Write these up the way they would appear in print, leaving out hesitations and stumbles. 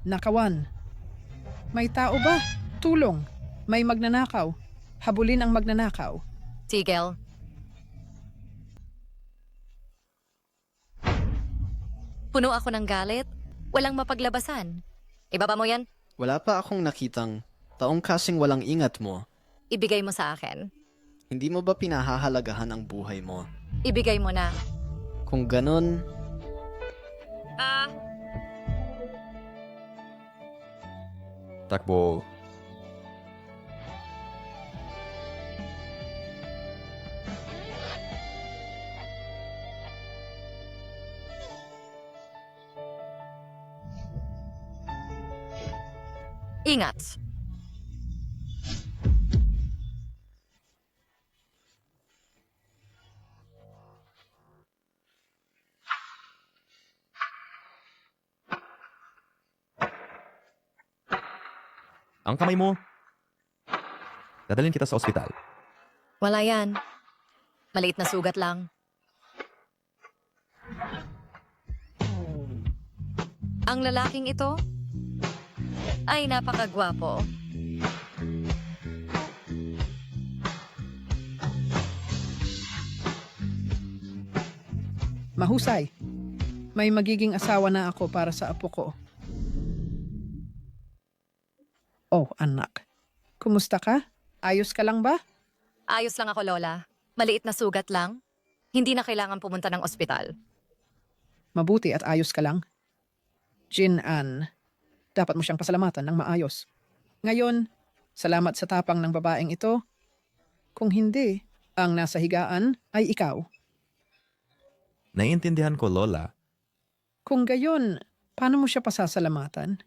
Nakawan. May tao ba? Tulong. May magnanakaw. Habulin ang magnanakaw. Tigil. Puno ako ng galit. Walang mapaglabasan. Ibaba mo yan. Wala pa akong nakitang taong kasing walang ingat mo. Ibigay mo sa akin. Hindi mo ba pinahahalagahan ang buhay mo? Ibigay mo na. Kung ganon, Takbo. Ingat. Ang kamay mo. Dadalhin kita sa ospital. Wala yan. Maliit na sugat lang. Ang lalaking ito ay napakagwapo. Mahusay. May magiging asawa na ako para sa apo ko. Oh, anak. Kumusta ka? Ayos ka lang ba? Ayos lang ako, Lola. Maliit na sugat lang. Hindi na kailangan pumunta ng ospital. Mabuti at ayos ka lang. Jin-an, dapat mo siyang pasalamatan ng maayos. Ngayon, salamat sa tapang ng babaeng ito. Kung hindi, ang nasa higaan ay ikaw. Naiintindihan ko, Lola. Kung gayon, paano mo siya pasasalamatan?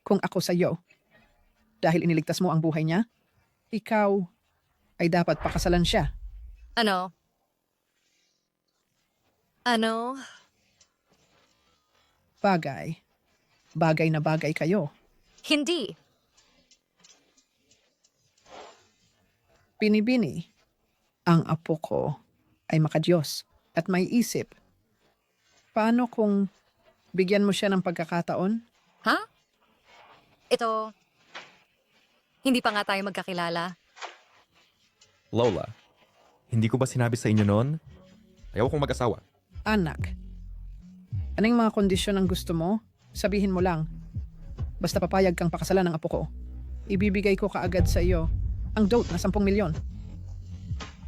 Kung ako sa iyo, dahil iniligtas mo ang buhay niya, ikaw ay dapat pakasalan siya. Ano? Ano? Bagay. Bagay na bagay kayo. Hindi. Binibini, ang apo ko ay makadiyos at may isip. Paano kung bigyan mo siya ng pagkakataon? Ha? Ito, hindi pa nga tayo magkakilala. Lola, hindi ko ba sinabi sa inyo noon? Ayaw kong mag-asawa. Anak, anong mga kondisyon ang gusto mo? Sabihin mo lang. Basta papayag kang pakasalan ng apo ko. Ibibigay ko kaagad sa iyo ang dote na 10 milyon.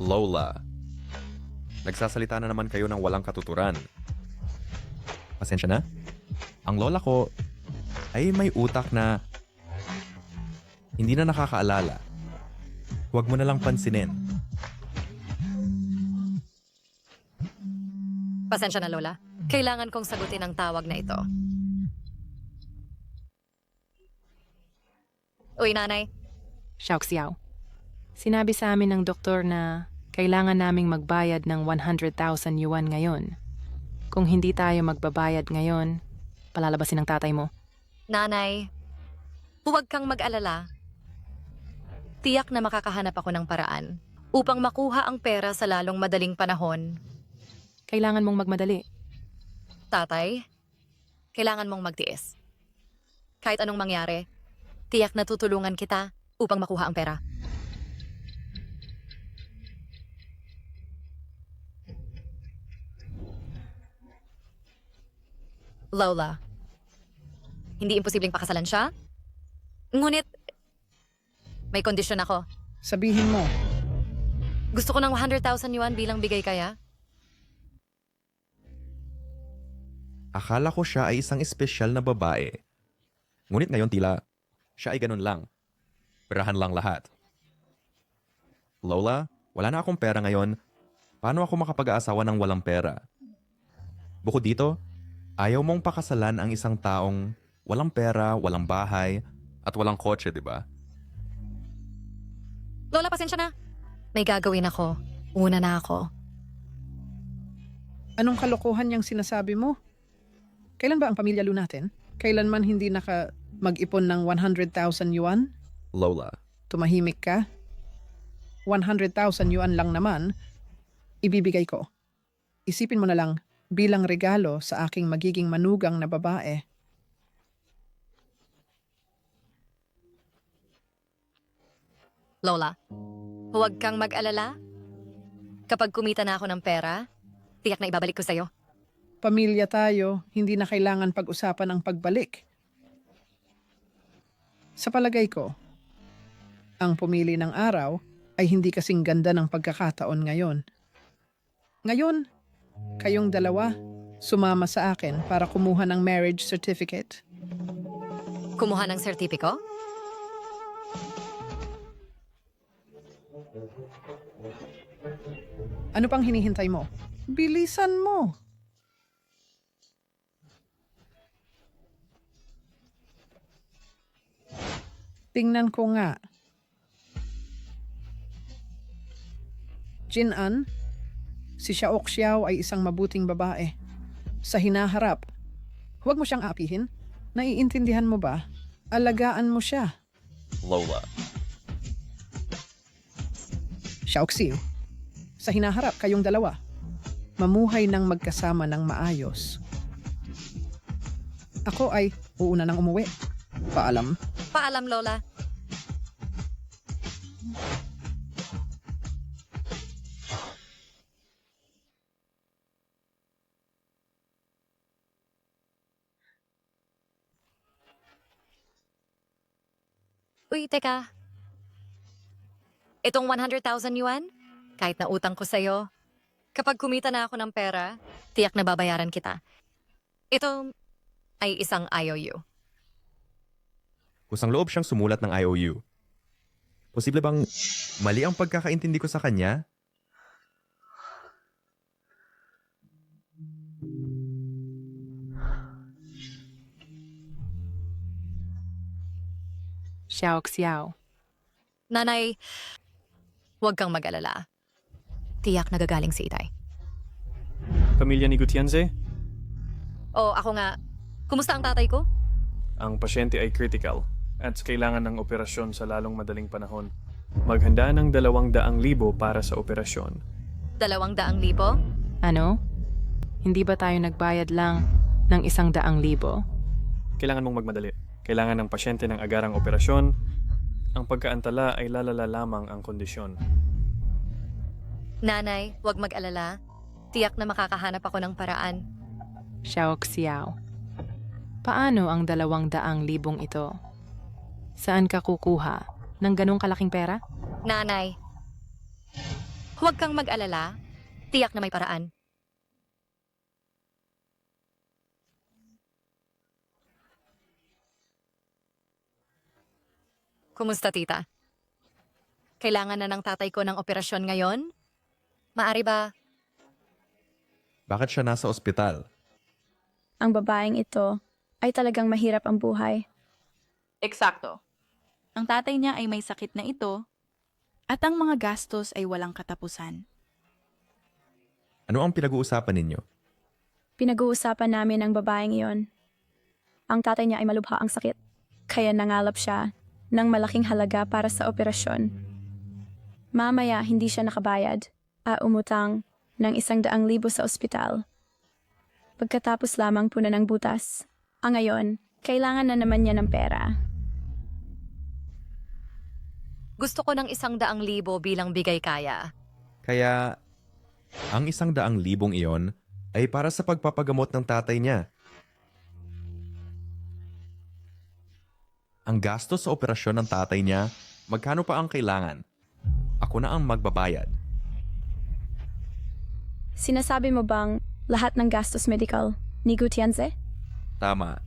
Lola, nagsasalita na naman kayo ng walang katuturan. Pasensya na. Ang lola ko ay may utak na hindi na nakakaalala. Huwag mo na lang pansinin. Pasensya na, Lola. Kailangan kong sagutin ang tawag na ito. Uy, nanay. Xiao, sinabi sa amin ng doktor na kailangan naming magbayad ng 100,000 yuan ngayon. Kung hindi tayo magbabayad ngayon, palalabasin ng tatay mo. Nanay, huwag kang mag-alala. Tiyak na makakahanap ako ng paraan upang makuha ang pera sa lalong madaling panahon. Kailangan mong magmadali. Tatay, kailangan mong magtiis. Kahit anong mangyari, tiyak na tutulungan kita upang makuha ang pera. Lola, hindi imposibleng pakasalan siya. Ngunit, may kondisyon ako. Sabihin mo, Gusto ko ng 100,000 yuan bilang bigay kaya? Akala ko siya ay isang espesyal na babae. Ngunit ngayon tila, siya ay ganun lang. Perahan lang lahat. Lola, wala na akong pera ngayon. Paano ako makapag-aasawa ng walang pera? Bukod dito, ayaw mong pakasalan ang isang taong walang pera, walang bahay, at walang kotse, di ba? Lola, pasensya na. May gagawin ako. Una na ako. anong kalokohan yung sinasabi mo? Kailan ba ang pamilya Lu natin? Kailanman hindi mag-ipon ng 100,000 yuan? Lola, Tumahimik ka? 100,000 yuan lang naman, ibibigay ko. Isipin mo na lang bilang regalo sa aking magiging manugang na babae. Lola, huwag kang mag-alala. Kapag kumita na ako ng pera, tiyak na ibabalik ko sa'yo. Pamilya tayo, hindi na kailangan pag-usapan ang pagbalik. Sa palagay ko, ang pumili ng araw ay hindi kasing ganda ng pagkakataon ngayon. Ngayon, kayong dalawa, sumama sa akin para kumuha ng marriage certificate. Kumuha ng sertipiko? Ano pang hinihintay mo? Bilisan mo! Tingnan ko nga. Jin-an, si Xiaok Xiao ay isang mabuting babae. Sa hinaharap, huwag mo siyang apihin. Naiintindihan mo ba? Alagaan mo siya. Lola. Xiaok Xiao, sa hinaharap kayong dalawa. Mamuhay ng magkasama ng maayos. Ako ay uuna nang umuwi. Paalam. Paalam, Lola. Uy, teka. Itong 100,000 yuan, kahit na utang ko sa'yo, kapag kumita na ako ng pera, tiyak na babayaran kita. Ito ay isang IOU. Kusang loob siyang sumulat ng IOU. Posible bang mali ang pagkakaintindi ko sa kanya? Xiao Xiao. Nanay, huwag kang mag-alala. Tiyak nagagaling si Itay. Pamilya ni Gutienze, O ako nga, kumusta ang tatay ko? ang pasyente ay critical at kailangan ng operasyon sa lalong madaling panahon. Maghanda ng 200,000 para sa operasyon. 200,000? Ano? Hindi ba tayo nagbayad lang ng 100,000? Kailangan mong magmadali. Kailangan ng pasyente ng agarang operasyon. Ang pagkaantala ay lalala lamang ang kondisyon. Nanay, huwag mag-alala. Tiyak na makakahanap ako ng paraan. Xiao Xiao. Paano ang 200,000 ito? Saan ka kukuha ng ganong kalaking pera? Nanay, huwag kang mag-alala. Tiyak na may paraan. Kumusta, tita? Kailangan na ng tatay ko ng operasyon ngayon? Maari ba? Bakit siya nasa ospital? Ang babaeng ito ay talagang mahirap ang buhay. Eksakto. Ang tatay niya ay may sakit na ito at ang mga gastos ay walang katapusan. Ano ang pinag-uusapan ninyo? Pinag-uusapan namin ang babaeng iyon. Ang tatay niya ay malubha ang sakit, kaya nangalap siya ng malaking halaga para sa operasyon. Mamaya hindi siya nakabayad, umutang ng 100,000 sa ospital. Pagkatapos lamang puna ng butas. Ang ngayon, kailangan na naman niya ng pera. Gusto ko ng 100,000 bilang bigay kaya. Kaya, ang 100,000 iyon ay para sa pagpapagamot ng tatay niya. Ang gastos sa operasyon ng tatay niya, magkano pa ang kailangan? Ako na ang magbabayad. Sinasabi mo bang lahat ng gastos medical ni Gutienze? Tama.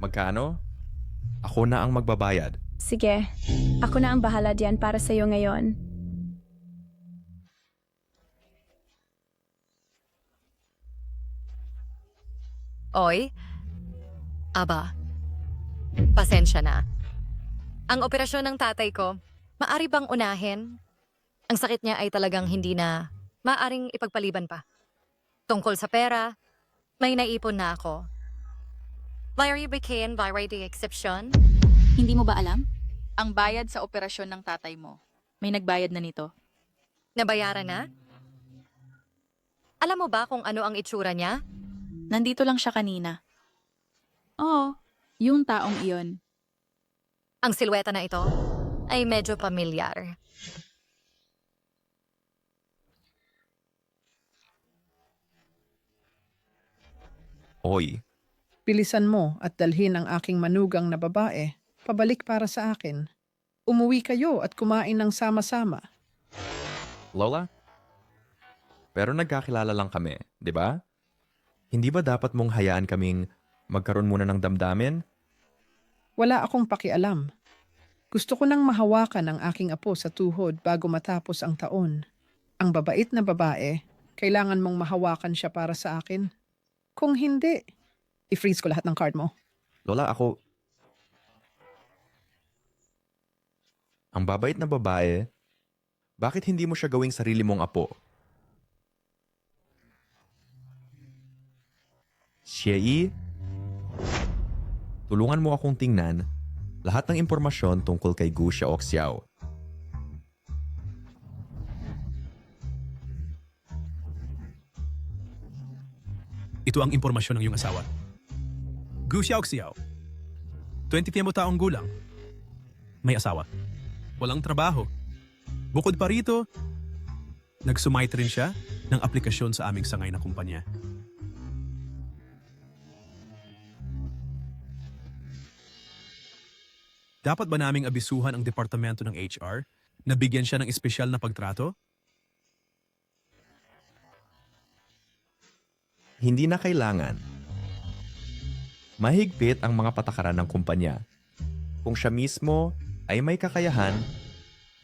Magkano? Ako na ang magbabayad. Sige, ako na ang bahala diyan para sa iyo ngayon. Oy, aba, pasensya na. Ang operasyon ng tatay ko, maari bang unahin? Ang sakit niya ay talagang hindi na maaring ipagpaliban pa. Tungkol sa pera, may naipon na ako. Larry Bacon by the exception. Hindi mo ba alam? Ang bayad sa operasyon ng tatay mo. May nagbayad na nito. Nabayaran na? Alam mo ba kung ano ang itsura niya? Nandito lang siya kanina. Oo, yung taong iyon. Ang silweta na ito ay medyo pamilyar. Oy, Bilisan mo at dalhin ang aking manugang na babae pabalik para sa akin. Umuwi kayo at kumain ng sama-sama. Lola? Pero nagkakilala lang kami, di ba? Hindi ba dapat mong hayaan kaming magkaroon muna ng damdamin? Wala akong pakialam. Gusto ko nang mahawakan ang aking apo sa tuhod bago matapos ang taon. Ang babait na babae, kailangan mong mahawakan siya para sa akin. Kung hindi, i-freeze ko lahat ng card mo. Lola, ako... Ang babait na babae, bakit hindi mo siya gawing sarili mong apo? Xiei, tulungan mo akong tingnan lahat ng impormasyon tungkol kay Gu Xiaoxiao. Ito ang impormasyon ng iyong asawa. Gu Xiaoxiao, 20 taong gulang. May asawa. Walang trabaho. Bukod pa rito, nagsumite rin siya ng aplikasyon sa aming sangay na kumpanya. Dapat ba naming abisuhan ang departamento ng HR na bigyan siya ng espesyal na pagtrato? Hindi na kailangan. Mahigpit ang mga patakaran ng kumpanya. Kung siya mismo ay may kakayahan,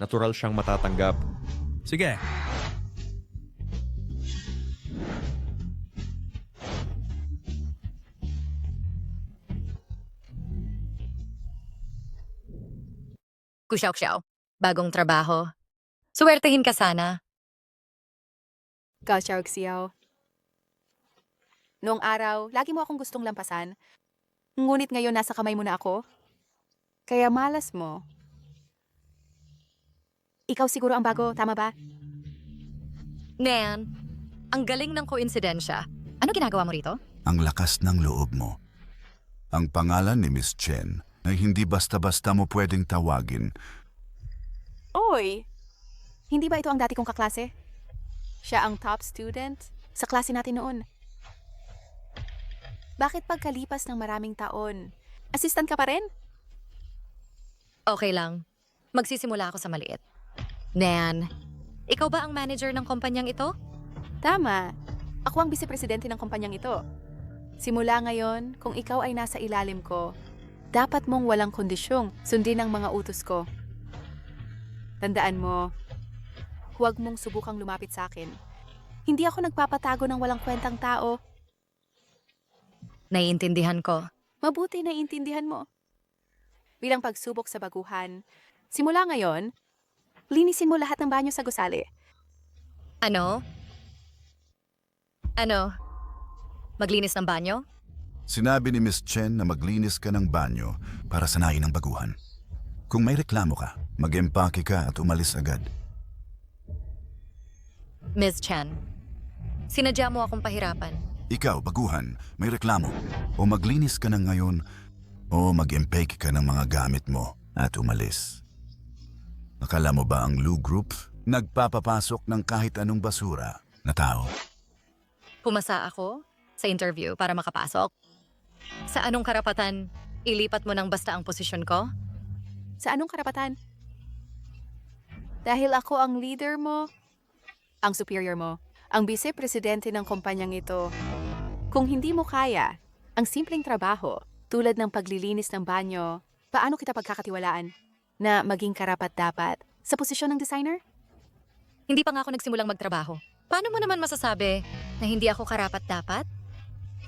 natural siyang matatanggap. Sige. Gu Xiaoxiao, bagong trabaho. Suwertehin ka sana. Gao Xiao. Noong araw, lagi mo akong gustong lampasan. Ngunit ngayon nasa kamay mo na ako. Kaya malas mo. Ikaw siguro ang bago, tama ba? Nan, ang galing ng koinsidensya. Ano ginagawa mo rito? Ang lakas ng loob mo. Ang pangalan ni Miss Chen ay hindi basta-basta mo pwedeng tawagin. Oy! Hindi ba ito ang dati kong kaklase? Siya ang top student sa klase natin noon. Bakit pagkalipas ng maraming taon, assistant ka pa rin? Okay lang. Magsisimula ako sa maliit. Nan, ikaw ba ang manager ng kumpanyang ito? Tama. Ako ang vice-presidente ng kumpanyang ito. Simula ngayon, kung ikaw ay nasa ilalim ko, dapat mong walang kondisyong sundin ang mga utos ko. Tandaan mo, huwag mong subukang lumapit sa akin. Hindi ako nagpapatago ng walang kwentang tao. Naiintindihan ko. Mabuti na intindihan mo. Bilang pagsubok sa baguhan, simula ngayon, linisin mo lahat ng banyo sa gusali. Ano? Ano? Maglinis ng banyo? Sinabi ni Miss Chen na maglinis ka ng banyo para sanayin ang baguhan. Kung may reklamo ka, mag-empake ka at umalis agad. Ms. Chen, sinadya mo akong pahirapan. Ikaw, baguhan, may reklamo. O maglinis ka na ngayon o mag-empake ka ng mga gamit mo at umalis. Akala mo ba ang Lu Group nagpapapasok ng kahit anong basura na tao? Pumasa ako sa interview para makapasok. Sa anong karapatan, ilipat mo ng basta ang posisyon ko? Sa anong karapatan? Dahil ako ang leader mo, ang superior mo, ang vice-presidente ng kumpanyang ito. Kung hindi mo kaya, ang simpleng trabaho, tulad ng paglilinis ng banyo, paano kita pagkakatiwalaan na maging karapat-dapat sa posisyon ng designer? Hindi pa nga ako nagsimulang magtrabaho. Paano mo naman masasabi na hindi ako karapat-dapat?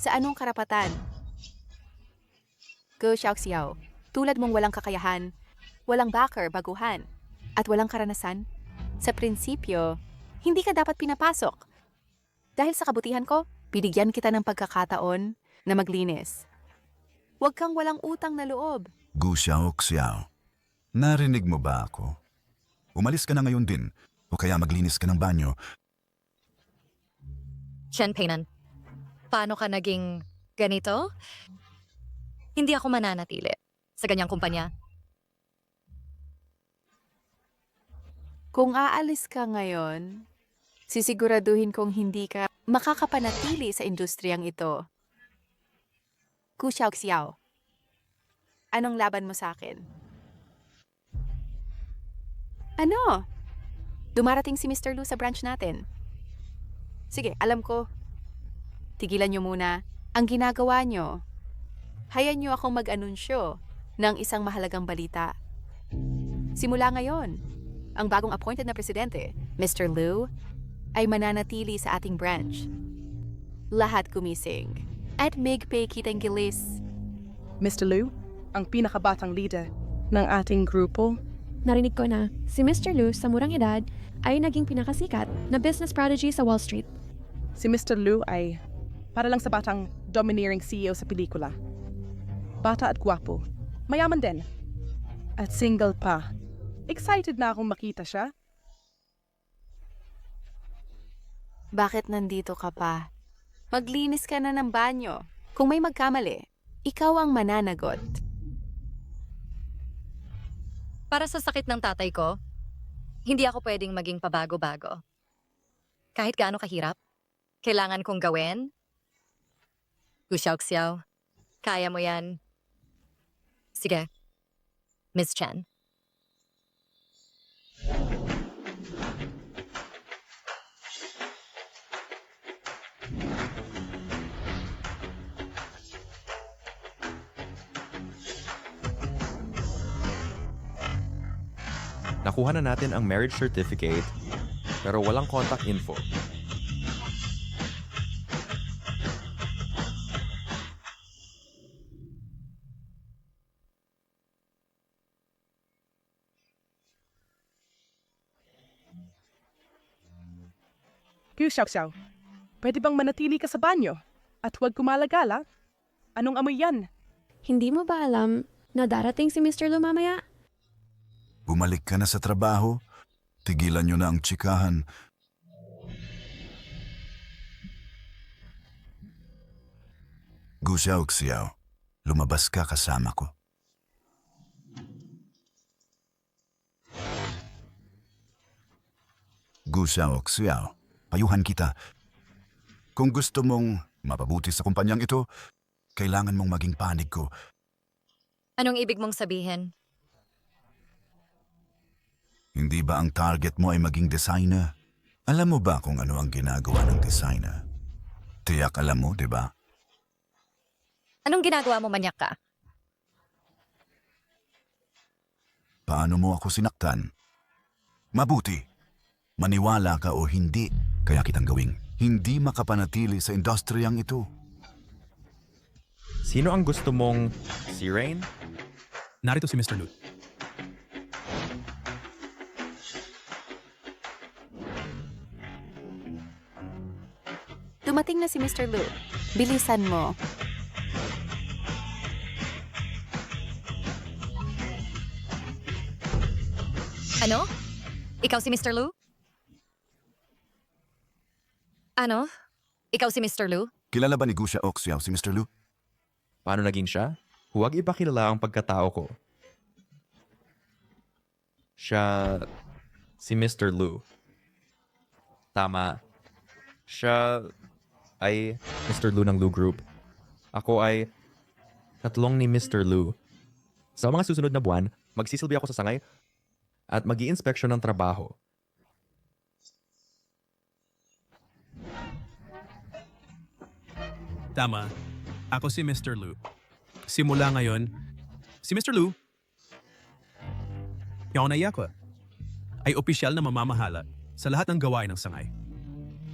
Sa anong karapatan? Gu Xiaoxiao, tulad mong walang kakayahan, walang backer, baguhan, at walang karanasan, sa prinsipyo, hindi ka dapat pinapasok. Dahil sa kabutihan ko, binigyan kita ng pagkakataon na maglinis. Huwag kang walang utang na loob. Gu Xiaoxiao, narinig mo ba ako? Umalis ka na ngayon din o kaya maglinis ka ng banyo. Chen Peinan, paano ka naging ganito? Hindi ako mananatili sa ganyang kumpanya. Kung aalis ka ngayon, sisiguraduhin kong hindi ka makakapanatili sa industriyang ito. Gu Xiaoxiao, anong laban mo sa akin? Ano? Dumarating si Mr. Lu sa branch natin. Sige, alam ko. Tigilan niyo muna ang ginagawa niyo. Hayaan niyo akong mag-anunsyo ng isang mahalagang balita. Simula ngayon, ang bagong appointed na presidente, Mr. Lu, ay mananatili sa ating branch. Lahat gumising. At migpay kitang gilis. Mr. Liu, ang pinakabatang leader ng ating grupo. Narinig ko na si Mr. Lu sa murang edad ay naging pinakasikat na business prodigy sa Wall Street. Si Mr. Liu ay para lang sa batang domineering CEO sa pelikula. Bata at gwapo. Mayaman din. At single pa. Excited na akong makita siya. Bakit nandito ka pa? Maglinis ka na ng banyo. Kung may magkamali, ikaw ang mananagot. Para sa sakit ng tatay ko, hindi ako pwedeng maging pabago-bago. Kahit gaano kahirap, kailangan kong gawin. Gu Xiaoxiao, kaya mo yan. Sige, Miss Chen. Nakuha na natin ang marriage certificate, pero walang contact info. Gu Xiaoxiao, pwede bang manatili ka sa banyo? At huwag kumalagala? Anong amoy yan? Hindi mo ba alam na darating si Mr. Lu mamaya? Bumalik ka na sa trabaho. Tigilan nyo na ang tsikahan. Gu Xiaoxiao, lumabas ka kasama ko. Gu Xiaoxiao, payuhan kita. Kung gusto mong mapabuti sa kumpanyang ito, kailangan mong maging panig ko. Anong ibig mong sabihin? Hindi ba ang target mo ay maging designer? Alam mo ba kung ano ang ginagawa ng designer? Tiyak alam mo, di ba? Anong ginagawa mo, manyak ka? Paano mo ako sinaktan? Mabuti. Maniwala ka o hindi, kaya kitang gawing hindi makapanatili sa industriyang ito. Sino ang gusto mong si Rain? Narito si Mr. Lu. Dumating na si Mr. Lu. Bilisan mo. Ano? Ikaw si Mr. Lu? Ano? Ikaw si Mr. Lu? Kilala ba ni Gu Xiaoxiao si Mr. Lu? Paano naging siya? Huwag ipakilala ang pagkatao ko. Siya si Mr. Lu. Tama. Siya ay Mr. Lu ng Lu Group. Ako ay katlong ni Mr. Lu. Sa mga susunod na buwan, magsisilbi ako sa sangay at mag-i-inspeksyon ng trabaho. Tama. Ako si Mr. Lu. Simula ngayon, si Mr. Lu, yung naiya ko, ay opisyal na mamamahala sa lahat ng gawain ng sangay.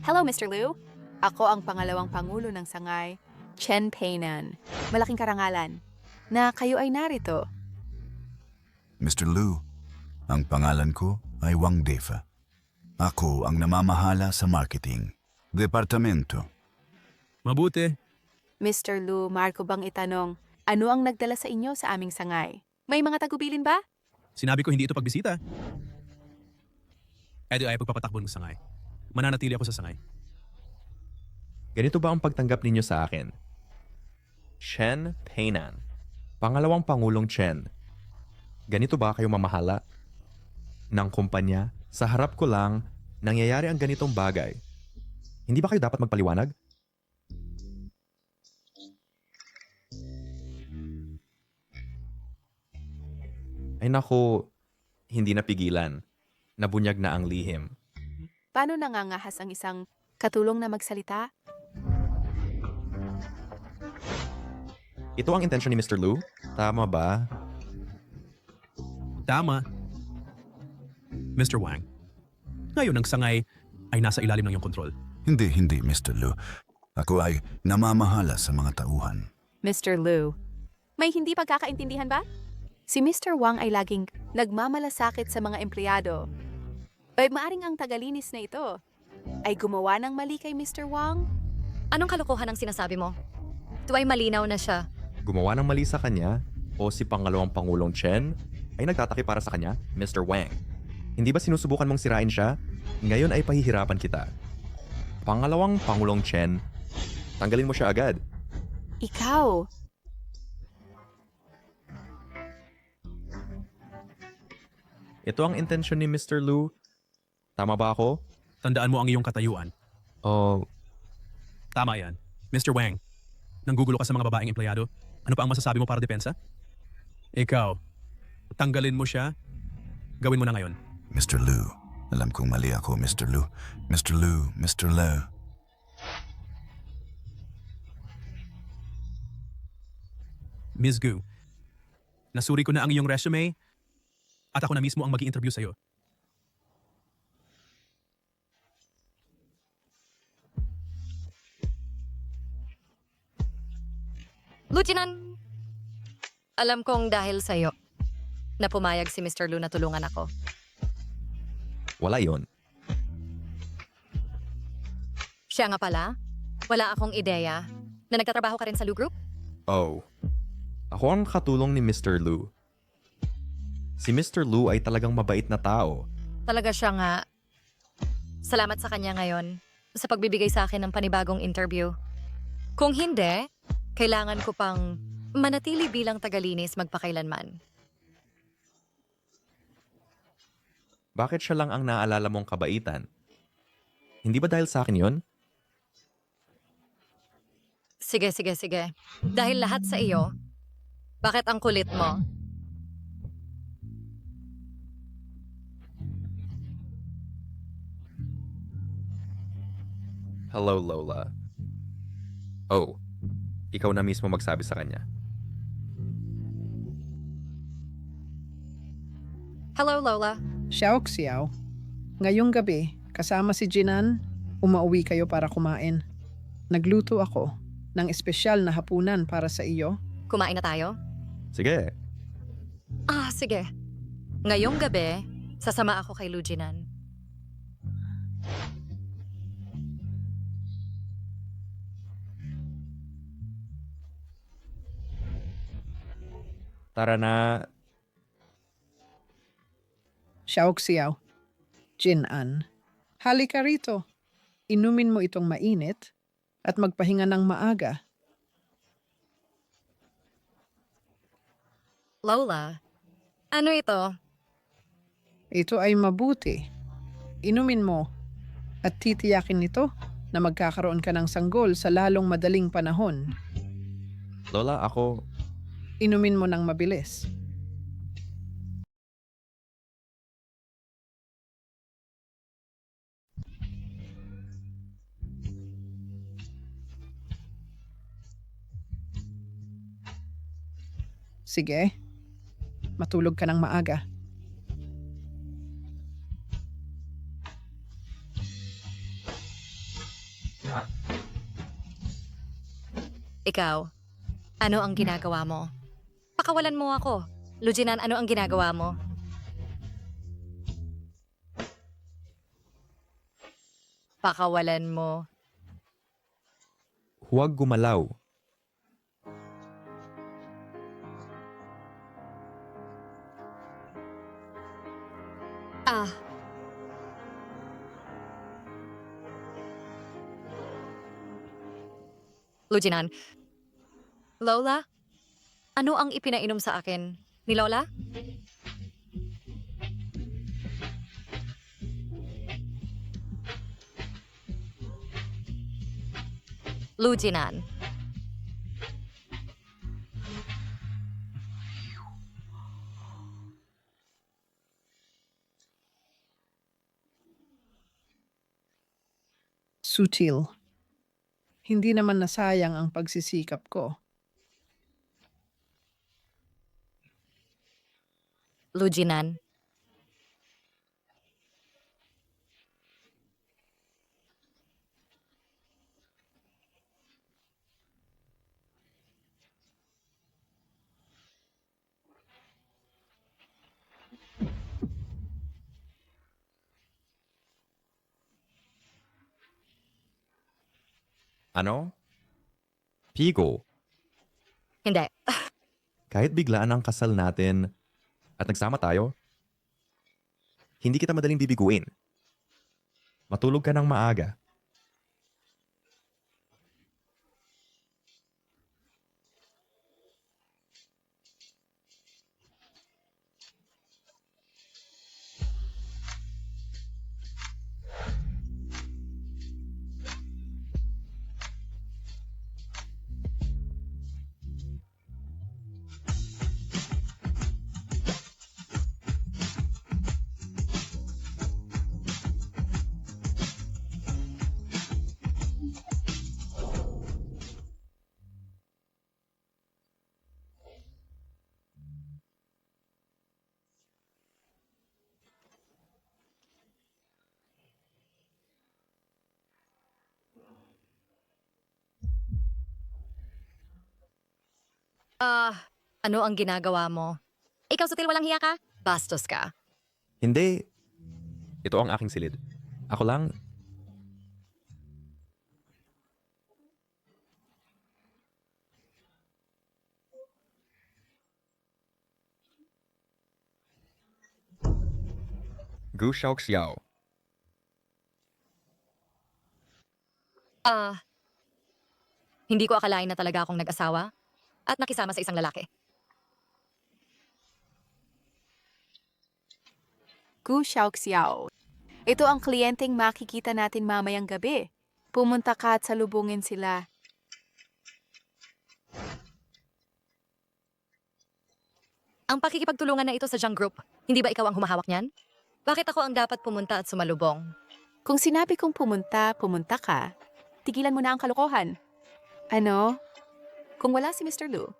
Hello, Mr. Lu. Ako ang pangalawang pangulo ng sangay, Chen Peinan. Malaking karangalan na kayo ay narito. Mr. Lu, ang pangalan ko ay Wang Defa. Ako ang namamahala sa marketing, departamento. Mabuti. Mr. Lu, Marco bang itanong, ano ang nagdala sa inyo sa aming sangay? May mga tagubilin ba? Sinabi ko hindi ito pagbisita. Edo ay pagpapatakbo ng sangay. Mananatili ako sa sangay. Ganito ba ang pagtanggap ninyo sa akin? Chen Peinan, pangalawang Pangulong Chen. Ganito ba kayo mamahala? Ng kumpanya, sa harap ko lang, nangyayari ang ganitong bagay. Hindi ba kayo dapat magpaliwanag? Ay naku, hindi napigilan. Nabunyag na ang lihim. Paano nangangahas ang isang katulong na magsalita? Ito ang intensyon ni Mr. Lu? Tama ba? Tama. Mr. Wang, ngayon ang sangay ay nasa ilalim ng iyong kontrol. Hindi, Mr. Lu. Ako ay namamahala sa mga tauhan. Mr. Liu, may hindi pagkakaintindihan ba? Si Mr. Wang ay laging nagmamalasakit sa mga empleyado. Maaring ang tagalinis na ito ay gumawa ng mali kay Mr. Wang? Anong kalokohan ang sinasabi mo? Ito ay malinaw na siya. Gumawa ng mali sa kanya o si pangalawang Pangulong Chen ay nagtataki para sa kanya, Mr. Wang. Hindi ba sinusubukan mong sirain siya? Ngayon ay pahihirapan kita. Pangalawang Pangulong Chen, tanggalin mo siya agad. Ikaw, Ito ang intensyon ni Mr. Lu. Tama ba ako? Tandaan mo ang iyong katayuan. O Tama yan. Mr. Wang, nanggugulo ka sa mga babaeng empleyado. Ano pa ang masasabi mo para depensa? Ikaw, tanggalin mo siya. Gawin mo na ngayon. Mr. Lu, alam kong mali ako, Mr. Lu. Mr. Lu, Mr. Lu. Ms. Gu, nasuri ko na ang iyong resume at ako na mismo ang mag-i-interview sa'yo. Lieutenant, alam kong dahil sa'yo na pumayag si Mr. Lu na tulungan ako. wala yon. Siya nga pala, wala akong ideya na nagtatrabaho ka rin sa Lu Group? Oh. Ako ang katulong ni Mr. Lu. Si Mr. Lu ay talagang mabait na tao. Talaga siya nga. Salamat sa kanya ngayon sa pagbibigay sa akin ng panibagong interview. Kung hindi, kailangan ko pang manatili bilang tagalinis magpakailanman. Bakit siya lang ang naalala mong kabaitan? Hindi ba dahil sa akin yon? Sige. Dahil lahat sa iyo, bakit ang kulit mo? Hello, Lola. Oh, ikaw na mismo magsabi sa kanya. Hello, Lola. Xiao Xiao, ngayong gabi, kasama si Jinan, umauwi kayo para kumain. Nagluto ako ng espesyal na hapunan para sa iyo. Kumain na tayo? Sige. Sige. Ngayong gabi, sasama ako kay Lujinan. Tara na. Xiao Xiao, Jinan, halika rito. Inumin mo itong mainit at magpahinga ng maaga. Lola, ano ito? Ito ay mabuti. Inumin mo at titiyakin nito na magkakaroon ka ng sanggol sa lalong madaling panahon. Lola, ako... Inumin mo ng mabilis. Sige, matulog ka ng maaga. Ikaw, ano ang ginagawa mo? Pakawalan mo ako. Lujinan, ano ang ginagawa mo? Pakawalan mo. Huwag gumalaw. Ah. Lujinan. Lola, ano ang ipinainom sa akin ni Lola? Lujinan. Sutil. Hindi naman nasayang ang pagsisikap ko. Lujinan. Ano? Pigo. Hindi. Kahit biglaan ang kasal natin at nagsama tayo, hindi kita madaling bibiguin. Matulog ka ng maaga. Ano ang ginagawa mo? Ikaw, Sutil, walang hiya ka? Bastos ka. Hindi. Ito ang aking silid. Ako lang. Gu Xiao Xiao. Hindi ko akalain na talaga akong nag-asawa at nakisama sa isang lalaki. Gu Xiao. Ito ang kliyenteng makikita natin mamayang gabi. Pumunta ka at salubungin sila. Ang pakikipagtulungan na ito sa Jiang Group, hindi ba ikaw ang humahawak niyan? Bakit ako ang dapat pumunta at sumalubong? Kung sinabi kong pumunta, pumunta ka. Tigilan mo na ang kalokohan. Ano? Kung wala si Mr. Lu,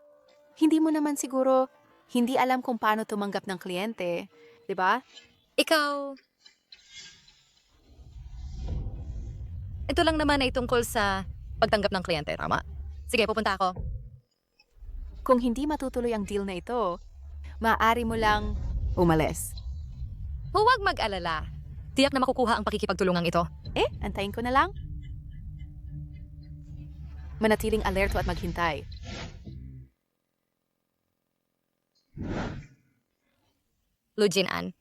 hindi mo naman siguro hindi alam kung paano tumanggap ng kliyente, di ba? Ikaw... Ito lang naman ay tungkol sa pagtanggap ng kliyente, tama? Sige, pupunta ako. Kung hindi matutuloy ang deal na ito, maaari mo lang umalis. Huwag mag-alala. Tiyak na makukuha ang pakikipagtulungan ito. Antayin ko na lang. Manatiling alerto at maghintay. Lujinan.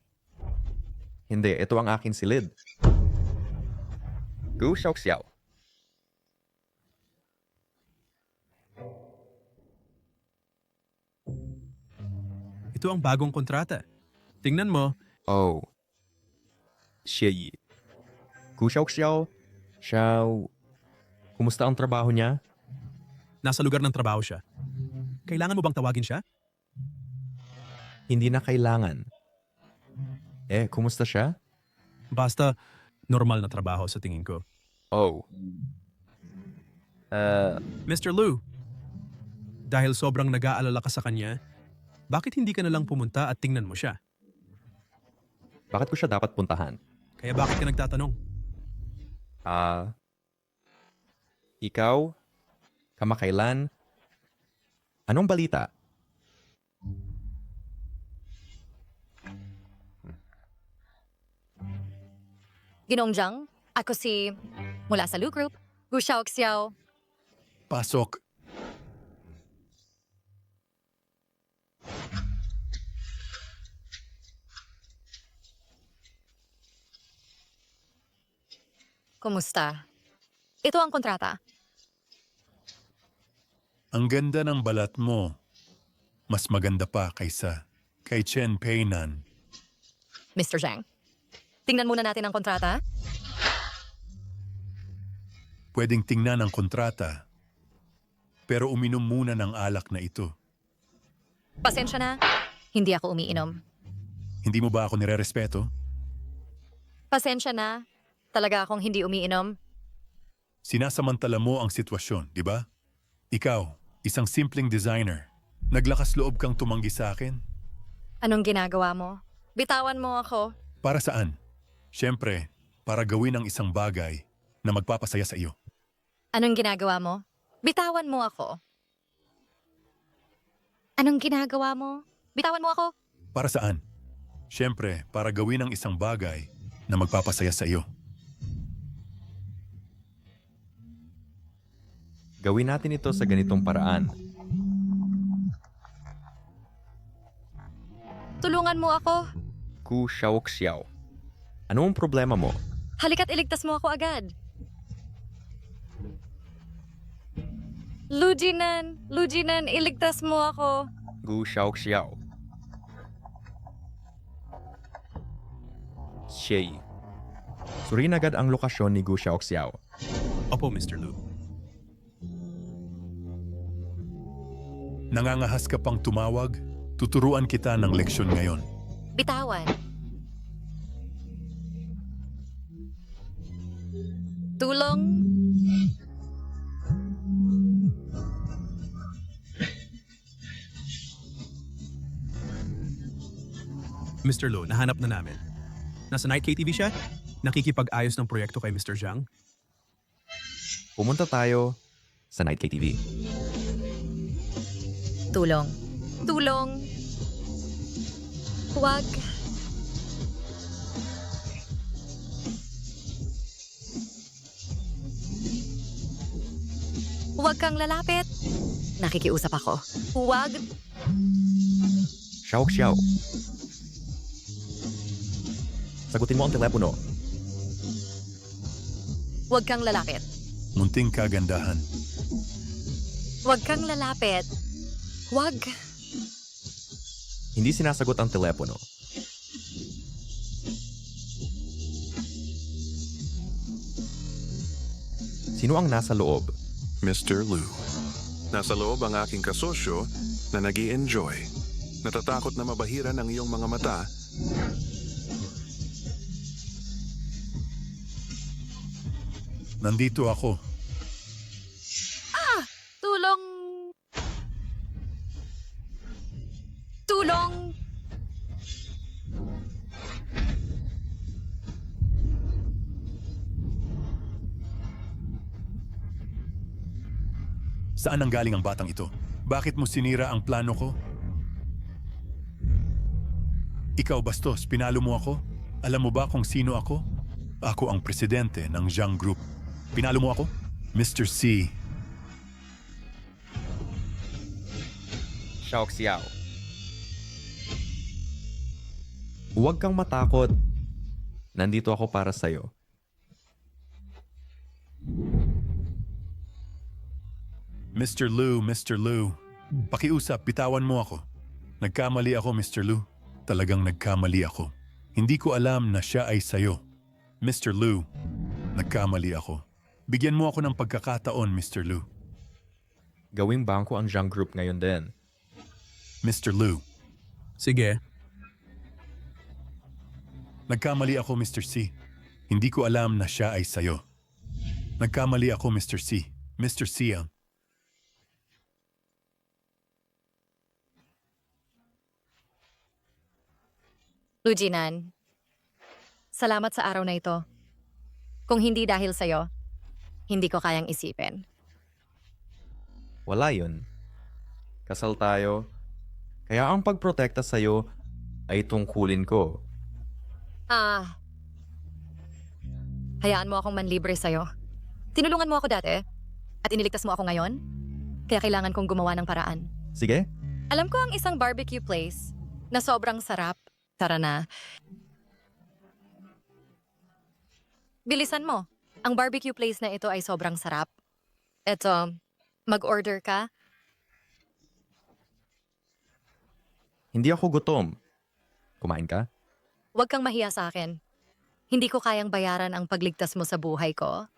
Hindi, ito ang aking silid. Gu Xiao Xiao. Ito ang bagong kontrata. Tingnan mo, Oh. Xie Yi. Gu Xiao Xiao. Xiao. Kumusta ang trabaho niya? nasa lugar ng trabaho siya. Kailangan mo bang tawagin siya? Hindi na kailangan. Kumusta siya? Basta, normal na trabaho sa tingin ko. Oh. Mr. Lu, dahil sobrang nag-aalala ka sa kanya, bakit hindi ka na lang pumunta at tingnan mo siya? Bakit ko siya dapat puntahan? Kaya bakit ka nagtatanong? Ikaw? Kamakailan? Anong balita? Ginong Jiang, ako si mula sa Lu Group, Gu Xiao Xiao. Pasok. Kumusta? Ito ang kontrata. Ang ganda ng balat mo. Mas maganda pa kaysa kay Chen Peinan. Mr. Zhang, tingnan muna natin ang kontrata. Pwedeng tingnan ang kontrata. Pero uminom muna ng alak na ito. Pasensya na, hindi ako umiinom. Hindi mo ba ako nirerespeto? Pasensya na, talaga akong hindi umiinom. Sinasamantala mo ang sitwasyon, di ba? Ikaw, isang simpleng designer. Naglakas loob kang tumanggi sa akin? Anong ginagawa mo? Bitawan mo ako. Para saan? Siyempre, para gawin ang isang bagay na magpapasaya sa iyo. Anong ginagawa mo? Bitawan mo ako. Anong ginagawa mo? Bitawan mo ako. Para saan? Siyempre, para gawin ang isang bagay na magpapasaya sa iyo. Gawin natin ito sa ganitong paraan. Tulungan mo ako. Gu Xiao. Ano ang problema mo? Halika't iligtas mo ako agad. Lujinan, iligtas mo ako. Gu Xiao. Shay. Suriin agad ang lokasyon ni Gu Xiao. Opo, Mr. Lu. Nangangahas ka pang tumawag? Tuturuan kita ng leksyon ngayon. Bitawan. Tulong. Mr. Lu, nahanap na namin. Nasa Night KTV siya? Nakikipag-ayos ng proyekto kay Mr. Zhang? Pumunta tayo sa Night KTV. Tulong. Huwag. Huwag kang lalapit. Nakikiusap ako. Huwag. Xiao. Sagutin mo ang telepono. Huwag kang lalapit. Munting kagandahan. Huwag kang lalapit. Huwag. Hindi sinasagot ang telepono. Sino ang nasa loob? Mr. Lu. Nasa loob ang aking kasosyo na nag-i-enjoy. Natatakot na mabahiran ang iyong mga mata. Nandito ako. Tulong. Saan ang galing ang batang ito? Bakit mo sinira ang plano ko? Ikaw, bastos, pinalo mo ako? Alam mo ba kung sino ako? Ako ang presidente ng Zhang Group. Pinalo mo ako? Mr. C. Xiao. Huwag kang matakot. Nandito ako para sa'yo. Mr. Lu. Pakiusap, bitawan mo ako. Nagkamali ako, Mr. Lu. Talagang nagkamali ako. Hindi ko alam na siya ay sayo. Mr. Lu, nagkamali ako. Bigyan mo ako ng pagkakataon, Mr. Lu. Gawing bangko ang Zhang Group ngayon din. Mr. Lu. Sige. Nagkamali ako, Mr. C. Hindi ko alam na siya ay sayo. Nagkamali ako, Mr. C. Mr. C ang... Lujinan, salamat sa araw na ito. Kung hindi dahil sa'yo, hindi ko kayang isipin. Wala yun. Kasal tayo. Kaya ang pagprotekta sa'yo ay tungkulin ko. Hayaan mo akong manlibre sa'yo. Tinulungan mo ako dati at iniligtas mo ako ngayon. Kaya kailangan kong gumawa ng paraan. Sige? Alam ko ang isang barbecue place na sobrang sarap. Tara na. Bilisan mo. Ang barbecue place na ito ay sobrang sarap. Eto, mag-order ka Hindi ako gutom. Kumain ka? Huwag kang mahiya sa akin. Hindi ko kayang bayaran ang pagligtas mo sa buhay ko.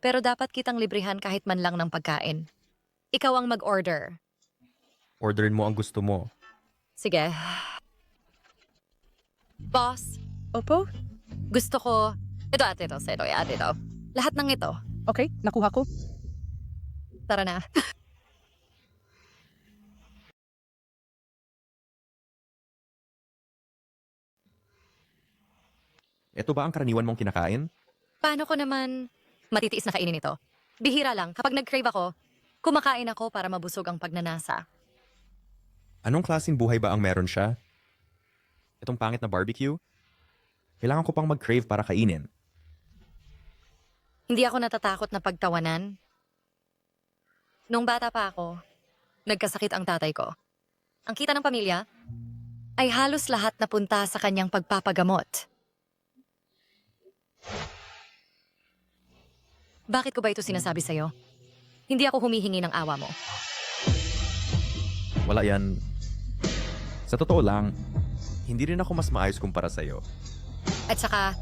Pero dapat kitang librihan kahit man lang ng pagkain. Ikaw ang mag-order. Orderin mo ang gusto mo. Sige. Boss, Opo? gusto ko... Ito at ito, ito at ito. Lahat ng ito. Okay, nakuha ko. Tara na. Ito ba ang karaniwan mong kinakain? Paano ko naman matitiis na kainin ito? Bihira lang, kapag nag-crave ako, kumakain ako para mabusog ang pagnanasa. Anong klaseng buhay ba ang meron siya? Itong pangit na barbecue? Kailangan ko pang mag-crave para kainin. Hindi ako natatakot na pagtawanan. Nung bata pa ako, nagkasakit ang tatay ko. Ang kita ng pamilya ay halos lahat napunta sa kanyang pagpapagamot. Bakit ko ba ito sinasabi sa'yo? Hindi ako humihingi ng awa mo. Wala yan. Sa totoo lang, hindi rin ako mas maayos kumpara sa'yo. At saka,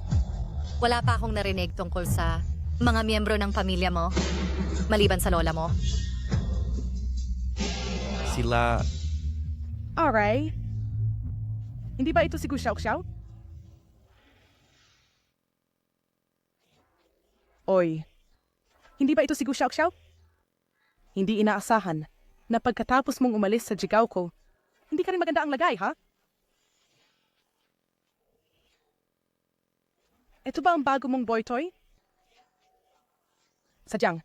wala pa akong narinig tungkol sa mga miyembro ng pamilya mo, maliban sa lola mo. Sila... Alright. Hindi ba ito si Gu Xiaoxiao? Oy, hindi ba ito si Gu Xiaoxiao? Hindi inaasahan na pagkatapos mong umalis sa Jigaw ko, hindi ka rin maganda ang lagay, ha? Ito ba ang bago mong boy toy? Sadyang,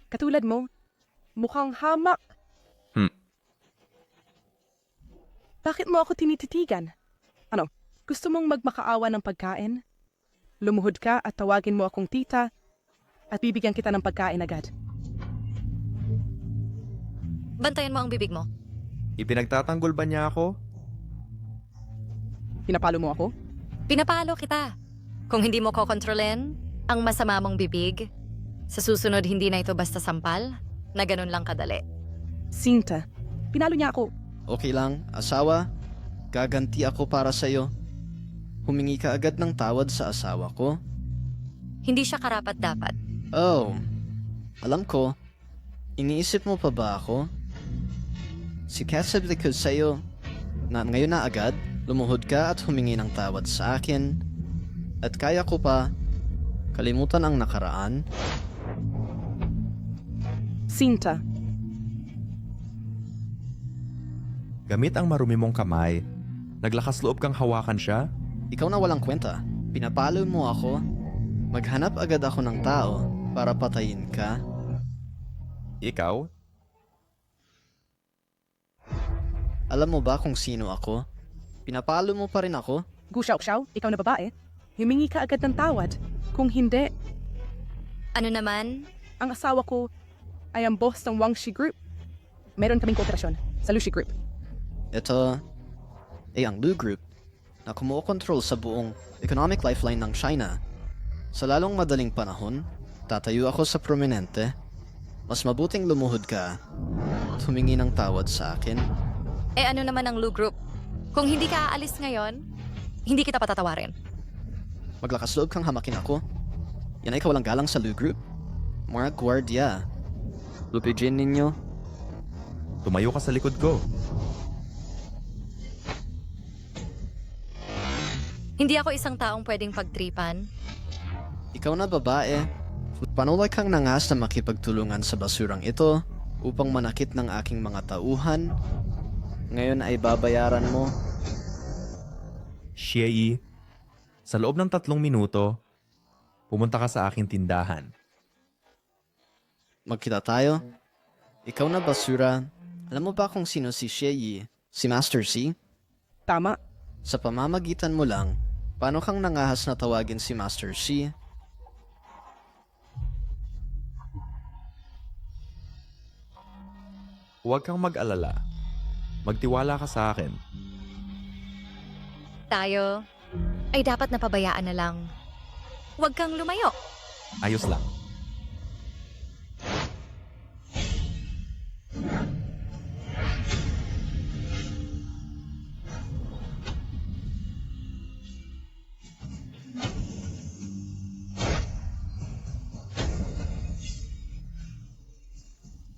katulad mo, mukhang hamak. Bakit mo ako tinititigan? Ano, gusto mong magmakaawa ng pagkain? Lumuhod ka at tawagin mo akong tita at bibigyan kita ng pagkain agad. Bantayan mo ang bibig mo. Ipinagtatanggol ba niya ako? Pinapalo mo ako? Pinapalo kita. Kung hindi mo kokontrolin ang masama mong bibig, sa susunod hindi na ito basta sampal, na ganun lang kadali. Sinta, pinalo niya ako. Okay lang, asawa. Gaganti ako para sa'yo. Humingi ka agad ng tawad sa asawa ko. Hindi siya karapat-dapat. Oh, alam ko. Iniisip mo pa ba ako? Si Kasab likod sa'yo na ngayon na agad, lumuhod ka at humingi ng tawad sa akin. At kaya ko pa kalimutan ang nakaraan. Sinta, Gamit ang marumi mong kamay, naglakas loob kang hawakan siya? Ikaw na walang kwenta. Pinapalo mo ako. Maghanap agad ako ng tao para patayin ka. Ikaw? Alam mo ba kung sino ako? Pinapalo mo pa rin ako? Gu Xiaoxiao, ikaw na babae. Humingi ka agad ng tawad. Kung hindi, Ano naman? ang asawa ko ay ang boss ng Wangxi Group. Meron kaming kooperasyon sa Lushi Group. Ito ay ang Lu Group na kumukontrol sa buong economic lifeline ng China. Sa lalong madaling panahon, tatayo ako sa prominente. Mas mabuting lumuhod ka at humingi ng tawad sa akin. Eh ano naman ang Lu Group? Kung hindi ka aalis ngayon, hindi kita patatawarin. Maglakas loob kang hamakin ako. Yan ay kawalang galang sa Lu Group. Mga gwardiya. Lupigin ninyo. Tumayo ka sa likod ko. Hindi ako isang taong pwedeng pagtripan. Ikaw na babae. Panulay kang nangas na makipagtulungan sa basurang ito upang manakit ng aking mga tauhan. Ngayon ay babayaran mo. Xiei, sa loob ng 3 minuto, pumunta ka sa aking tindahan. Magkita tayo. Ikaw na basura. Alam mo ba kung sino si Xiei? Si Master C? Tama. Sa pamamagitan mo lang, paano kang nangahas na tawagin si Master C? Huwag kang mag-alala. Magtiwala ka sa akin. Tayo ay dapat napabayaan na lang. Huwag kang lumayo. Ayos lang.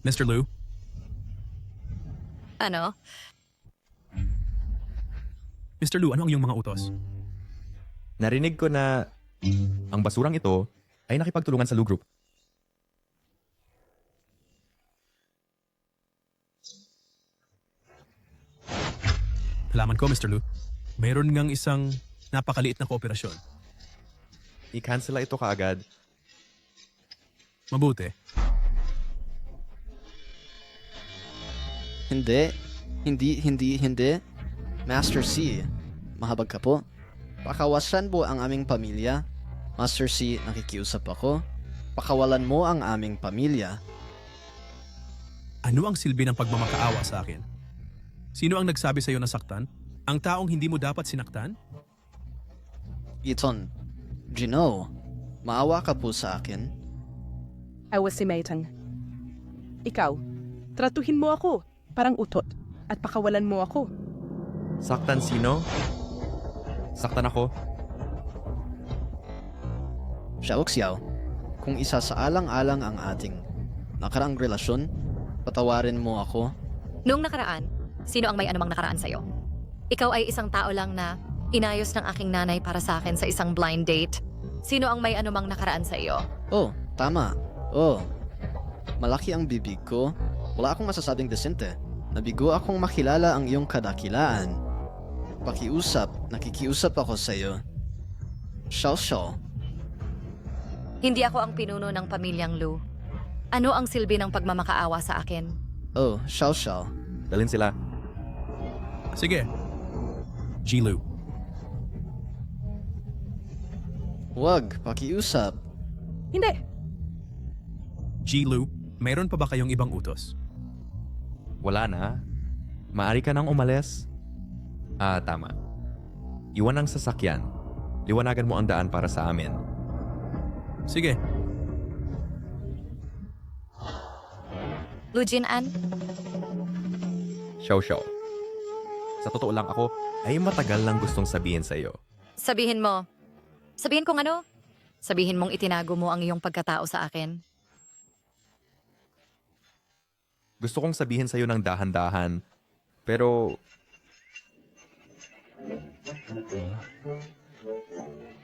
Mr. Liu, Ano? Mr. Liu, ano ang iyong mga utos? Narinig ko na ang basurang ito ay nakipagtulungan sa Lu Group. Halaman ko, Mr. Liu. Mayroon ngang isang napakaliit na kooperasyon. I-cancel ito kaagad. Mabuti. Hindi. Master C, mahabag ka po. Pakawasan mo ang aming pamilya. Master C, nakikiusap ako. Pakawalan mo ang aming pamilya. Ano ang silbi ng pagmamakaawa sa akin? Sino ang nagsabi sa iyo na saktan? Ang taong hindi mo dapat sinaktan? Ethan, Gino, maawa ka po sa akin. Awa si Maitang. Ikaw, tratuhin mo ako parang utot at pakawalan mo ako. Saktan sino? Saktan ako? Xiao, kung isa sa alang-alang ang ating nakaraang relasyon, patawarin mo ako. Noong nakaraan, sino ang may anumang nakaraan sa'yo? Ikaw ay isang tao lang na inayos ng aking nanay para sa akin sa isang blind date. Sino ang may anumang nakaraan sa iyo? Oh, tama. Oh, malaki ang bibig ko. Wala akong masasabing desente. Nabigo akong makilala ang iyong kadakilaan. Nakikiusap ako sa iyo. Xiao. Hindi ako ang pinuno ng pamilyang Lu. Ano ang silbi ng pagmamakaawa sa akin? Oh, Xiao. Dalhin sila. Sige. Ji-Lu. Huwag, pakiusap. Hindi. Ji-Lu, mayroon pa ba kayong ibang utos? Wala na. Maari ka nang umalis. Tama. Iwan ang sasakyan. Liwanagan mo ang daan para sa amin. Sige. Lu Jin-an? Xiao. Sa totoo lang ako ay matagal lang gustong sabihin sa iyo. Sabihin mo. Sabihin kong ano? Sabihin mong itinago mo ang iyong pagkatao sa akin. Gusto kong sabihin sa iyo ng dahan-dahan, pero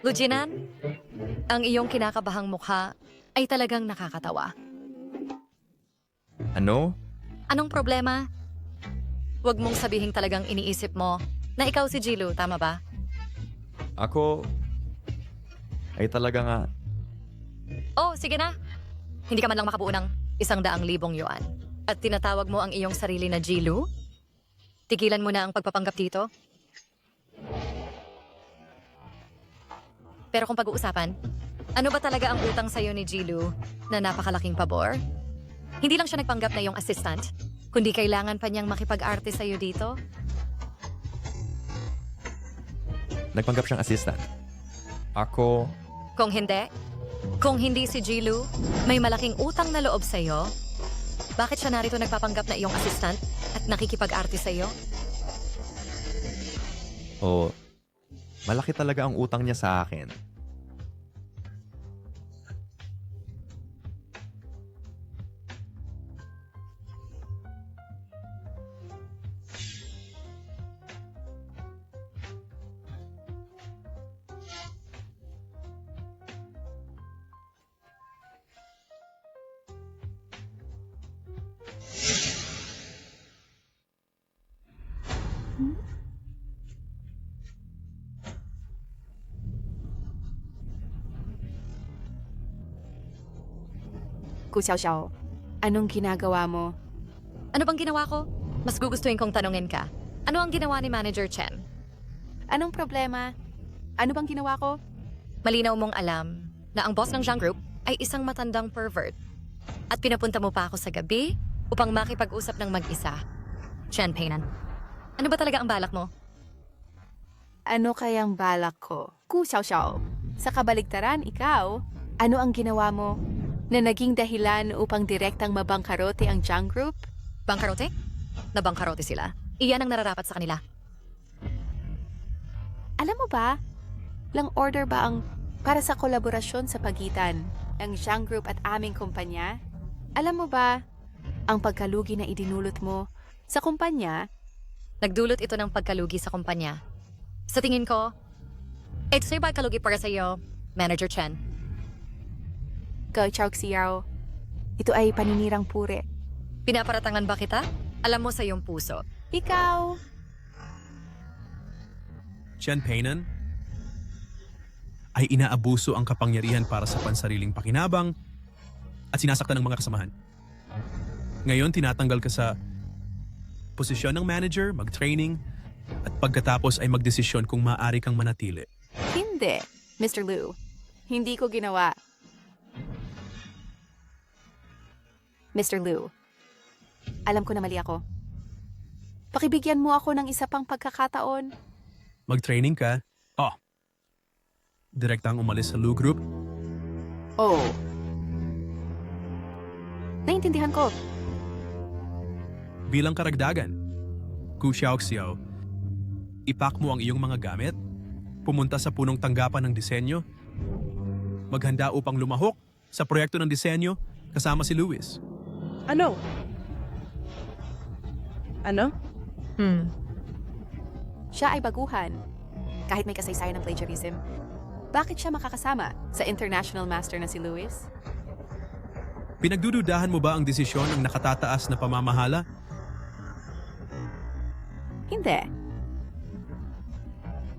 Lu Jinan, ang iyong kinakabahang mukha ay talagang nakakatawa. ano? Anong problema? Huwag mong sabihing talagang iniisip mo na ikaw si Ji-Lu, tama ba? Ako ay talaga nga. Oh, sige na. Hindi ka man lang makabuo ng 100,000 yuan. At tinatawag mo ang iyong sarili na Ji-Lu? Tigilan mo na ang pagpapanggap dito. Pero kung pag-uusapan, ano ba talaga ang utang sa'yo ni Ji-Lu na napakalaking pabor? Hindi lang siya nagpanggap na iyong assistant, kundi kailangan pa niyang makipag-arte sa'yo dito. Nagpanggap siyang assistant. Ako, Kung hindi si Ji-Lu, may malaking utang na loob sa'yo, bakit siya narito nagpapanggap na iyong assistant at nakikipag-arte sa'yo? malaki talaga ang utang niya sa akin. Ku Xiao, anong ginagawa mo? Ano bang ginawa ko? Mas gugustuhin kong tanungin ka. Ano ang ginawa ni Manager Chen? Anong problema? Ano bang ginawa ko? Malinaw mong alam na ang boss ng Zhang Group ay isang matandang pervert. At pinapunta mo pa ako sa gabi upang makipag-usap ng mag-isa. Chen Peinan, ano ba talaga ang balak mo? Ano kayang balak ko? Ku Xiao, sa kabaligtaran, ikaw, ano ang ginawa mo na naging dahilan upang direktang mabangkarote ang Zhang Group? Bangkarote? Nabangkarote sila. Iyan ang nararapat sa kanila. Alam mo ba, lang order ba ang para sa kolaborasyon sa pagitan ng Zhang Group at aming kumpanya? Alam mo ba, Ang pagkalugi na idinulot mo sa kumpanya, Nagdulot ito ng pagkalugi sa kumpanya. Sa tingin ko, ito sa'yo pagkalugi para sa'yo, Manager Chen. Gao Chao Xiao, ito ay paninirang puri. Pinaparatangan ba kita? Alam mo sa iyong puso. Ikaw, Chen Peinan ay inaabuso ang kapangyarihan para sa pansariling pakinabang at sinasaktan ng mga kasamahan. Ngayon, tinatanggal ka sa posisyon ng manager, mag-training, at pagkatapos ay magdesisyon kung maaari kang manatili. hindi, Mr. Liu. Hindi ko ginawa. Mr. Liu, alam ko na mali ako. Pakibigyan mo ako ng isa pang pagkakataon. Mag-training ka, direktang umalis sa Lu Group, Oh. Naintindihan ko. bilang karagdagan. Gu Xiaoxiao, ipak mo ang iyong mga gamit, pumunta sa punong tanggapan ng disenyo, maghanda upang lumahok sa proyekto ng disenyo kasama si Luis. Ano? Ano? Siya ay baguhan. Kahit may kasaysayan ng plagiarism. Bakit siya makakasama sa international master na si Luis? Pinagdududahan mo ba ang desisyon ng nakatataas na pamamahala? Hindi.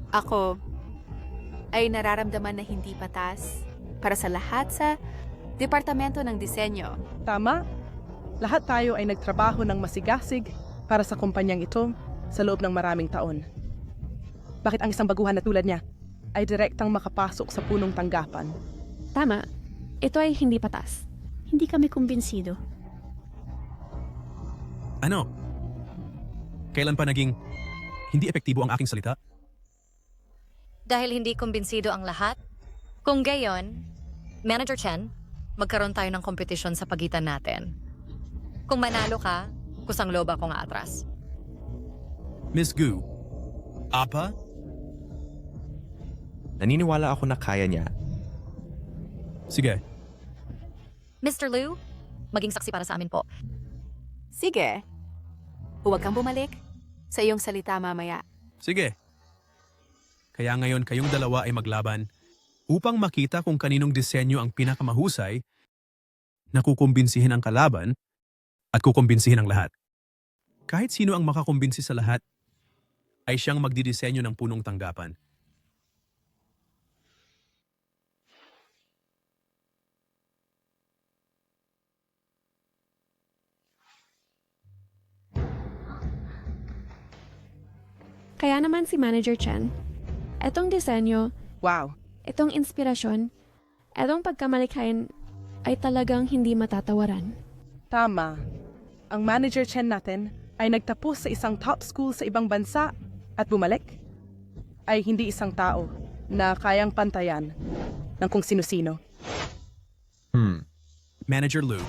Ako ay nararamdaman na hindi patas para sa lahat sa Departamento ng Disenyo. Tama? Lahat tayo ay nagtrabaho ng masigasig para sa kumpanyang ito sa loob ng maraming taon. Bakit ang isang baguhan na tulad niya ay direktang makapasok sa punong tanggapan? Tama. Ito ay hindi patas. Hindi kami kumbinsido. Ano? Kailan pa naging hindi epektibo ang aking salita? Dahil hindi kumbinsido ang lahat, kung gayon, Manager Chen, magkaroon tayo ng kompetisyon sa pagitan natin. Kung manalo ka, kusang loob akong aatras. Miss Gu, Apa? Naniniwala ako na kaya niya. Sige, Mr. Liu, maging saksi para sa amin po. Sige. Huwag kang bumalik sa iyong salita mamaya. sige. Kaya ngayon kayong dalawa ay maglaban upang makita kung kaninong disenyo ang pinakamahusay na kukumbinsihin ang kalaban at kukumbinsihin ang lahat. Kahit sino ang makakumbinsi sa lahat, ay siyang magdidisenyo ng punong tanggapan. Kaya naman si Manager Chen, etong disenyo, Wow. etong inspirasyon, etong pagkamalikhain ay talagang hindi matatawaran. Tama. Ang manager Chen natin ay nagtapos sa isang top school sa ibang bansa at bumalik ay hindi isang tao na kayang pantayan ng kung sino-sino. Manager Lu,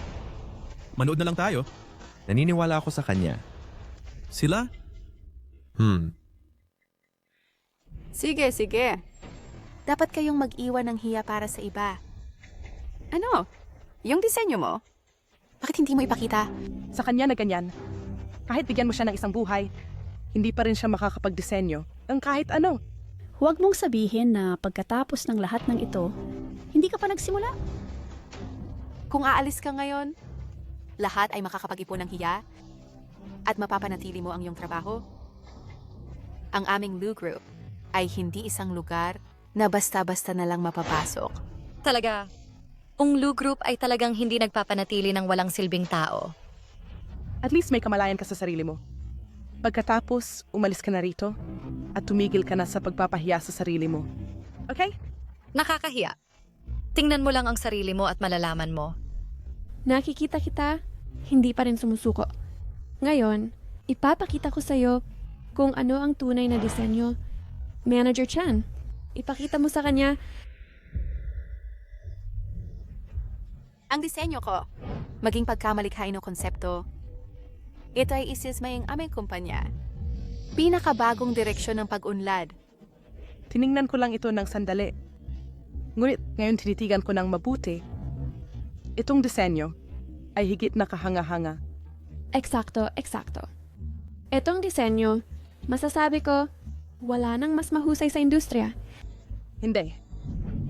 manood na lang tayo. Naniniwala ako sa kanya. Sila? Sige, sige. Dapat kayong mag-iwan ng hiya para sa iba. Ano? Yung disenyo mo? Bakit hindi mo ipakita? Sa kanya na ganyan, kahit bigyan mo siya ng isang buhay, hindi pa rin siya makakapagdisenyo ng kahit ano. Huwag mong sabihin na pagkatapos ng lahat ng ito, hindi ka pa nagsimula. Kung aalis ka ngayon, lahat ay makakapag-ipon ng hiya at mapapanatili mo ang iyong trabaho. Ang aming Lu Group ay hindi isang lugar na basta-basta na lang mapapasok. Talaga, ang Lu Group ay talagang hindi nagpapanatili ng walang silbing tao. At least may kamalayan ka sa sarili mo. Pagkatapos, umalis ka na rito at tumigil ka na sa pagpapahiya sa sarili mo. Okay? Nakakahiya. Tingnan mo lang ang sarili mo at malalaman mo. Nakikita kita, hindi pa rin sumusuko. Ngayon, ipapakita ko sa'yo kung ano ang tunay na disenyo. Manager Chen, ipakita mo sa kanya. Ang disenyo ko, maging pagkamalikhain o konsepto, ito ay isismay ang aming kumpanya. Pinakabagong direksyon ng pag-unlad. Tiningnan ko lang ito ng sandali. Ngunit ngayon tinitigan ko ng mabuti. Itong disenyo ay higit na kahanga-hanga Eksakto, eksakto. Etong disenyo, masasabi ko, wala nang mas mahusay sa industriya. Hindi.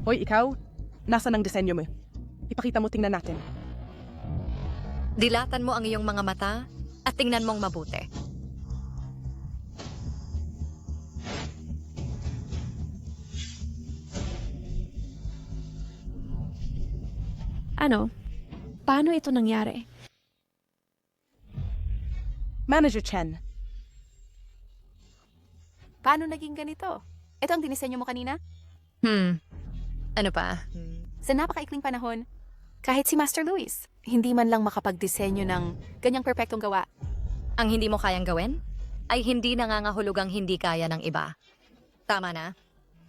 Hoy, ikaw, nasa ng disenyo mo? Ipakita mo, tingnan natin. Dilatan mo ang iyong mga mata at tingnan mong mabuti. Ano? Paano ito nangyari? Manager Chen, Paano naging ganito? Ito ang dinisenyo mo kanina? Ano pa? Sa napakaikling panahon, kahit si Master Luis, hindi man lang makapagdisenyo ng ganyang perpektong gawa. Ang hindi mo kayang gawin ay hindi nangangahulugang hindi kaya ng iba. Tama na.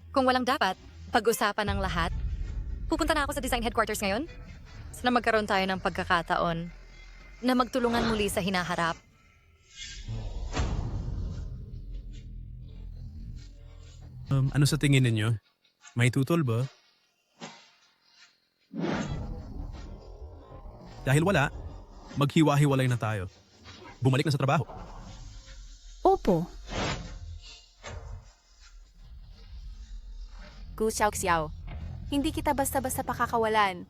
Kung walang dapat, pag-usapan ng lahat, pupunta na ako sa design headquarters ngayon. Sana magkaroon tayo ng pagkakataon na magtulungan muli sa hinaharap. Ano sa tingin ninyo? May tutol ba? Dahil wala, maghiwa-hiwalay na tayo. Bumalik na sa trabaho. Opo. Gu Xiao, hindi kita basta-basta pakakawalan.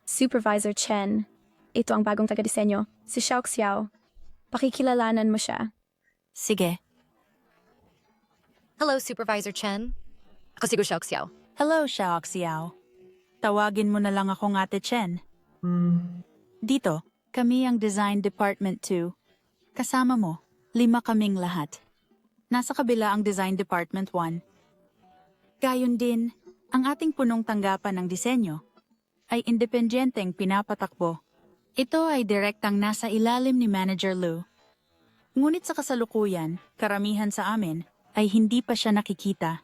Supervisor Chen, ito ang bagong taga-disenyo, si Xiao Xiao. Pakikilalanan mo siya. Sige. Hello, Supervisor Chen. Ako si Gu Xiao. Hello, Xiao Xiao. Tawagin mo na lang akong Ate Chen. Dito, kami ang Design Department 2. Kasama mo, 5 kaming lahat. Nasa kabila ang Design Department 1. Gayon din, ang ating punong tanggapan ng disenyo ay independenteng pinapatakbo. Ito ay direktang nasa ilalim ni Manager Lu. Ngunit sa kasalukuyan, karamihan sa amin ay hindi pa siya nakikita.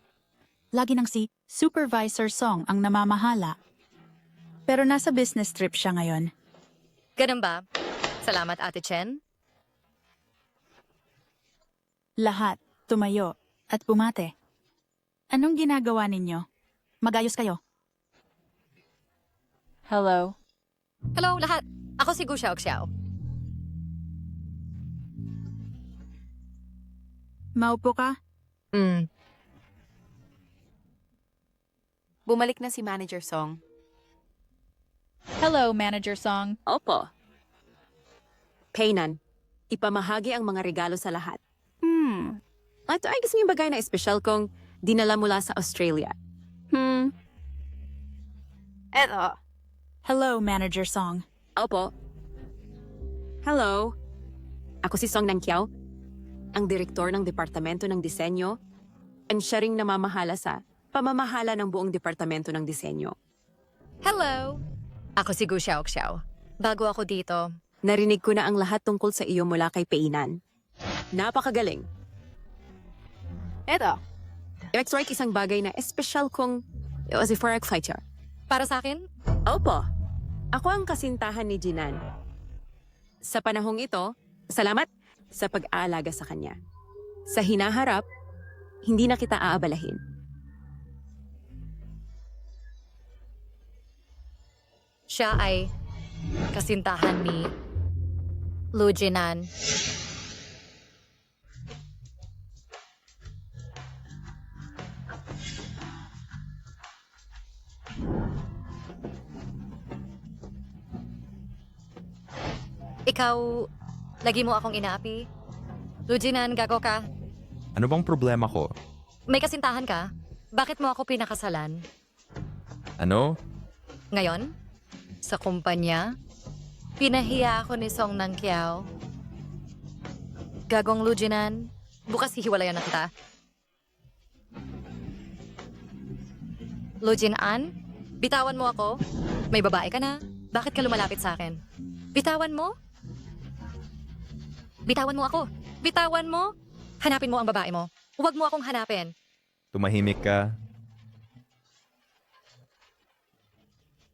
Lagi nang si Supervisor Song ang namamahala. Pero nasa business trip siya ngayon. Ganun ba? Salamat, Ate Chen. Lahat tumayo at bumate. Anong ginagawa ninyo? Magayos kayo. Hello. Hello, lahat. Ako si Gu Xiao. Maupo ka? Bumalik na si Manager Song. Hello, Manager Song. Opo. Paynan, ipamahagi ang mga regalo sa lahat. Ito ay gusto bagay na espesyal kong dinala mula sa Australia. Eto. Hello, Manager Song. Opo. Hello. Ako si Song Nangkiao, ang direktor ng Departamento ng Disenyo, and siya ring namamahala sa pamamahala ng buong Departamento ng Disenyo. Hello! Ako si Gu Xiao. Bago ako dito, Narinig ko na ang lahat tungkol sa iyo mula kay Peinan. Napakagaling. Eto. I-extract isang bagay na espesyal kong as a foreign fighter. para sa akin, Opo. Ako ang kasintahan ni Jinan. Sa panahong ito, salamat sa pag-aalaga sa kanya. Sa hinaharap, hindi na kita aabalahin. siya ay kasintahan ni Lu Jinan. Ikaw, lagi mo akong inaapi. Lu Jinan, gago ka. Ano bang problema ko? May kasintahan ka? Bakit mo ako pinakasalan? Ano? Ngayon, sa kumpanya, pinahiya ako ni Song Nangkiao. Gagong Lu Jinan, bukas hihiwalayan na kita. Lu Jinan, bitawan mo ako. May babae ka na. Bakit ka lumalapit sa akin? Bitawan mo? Bitawan mo ako. Bitawan mo? Hanapin mo ang babae mo. Huwag mo akong hanapin. Tumahimik ka.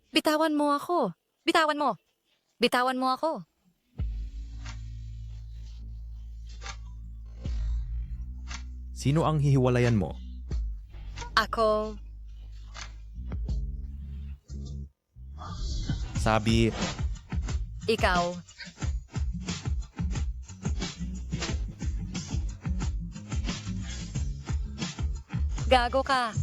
Bitawan mo ako. Bitawan mo. Bitawan mo ako. Sino ang hihiwalayan mo? Ako. sinasabi, Ikaw. Gago ka.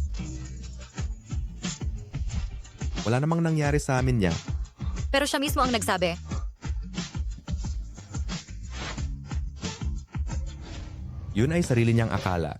wala namang nangyari sa amin niya. Pero siya mismo ang nagsabi. Yun ay sarili niyang akala.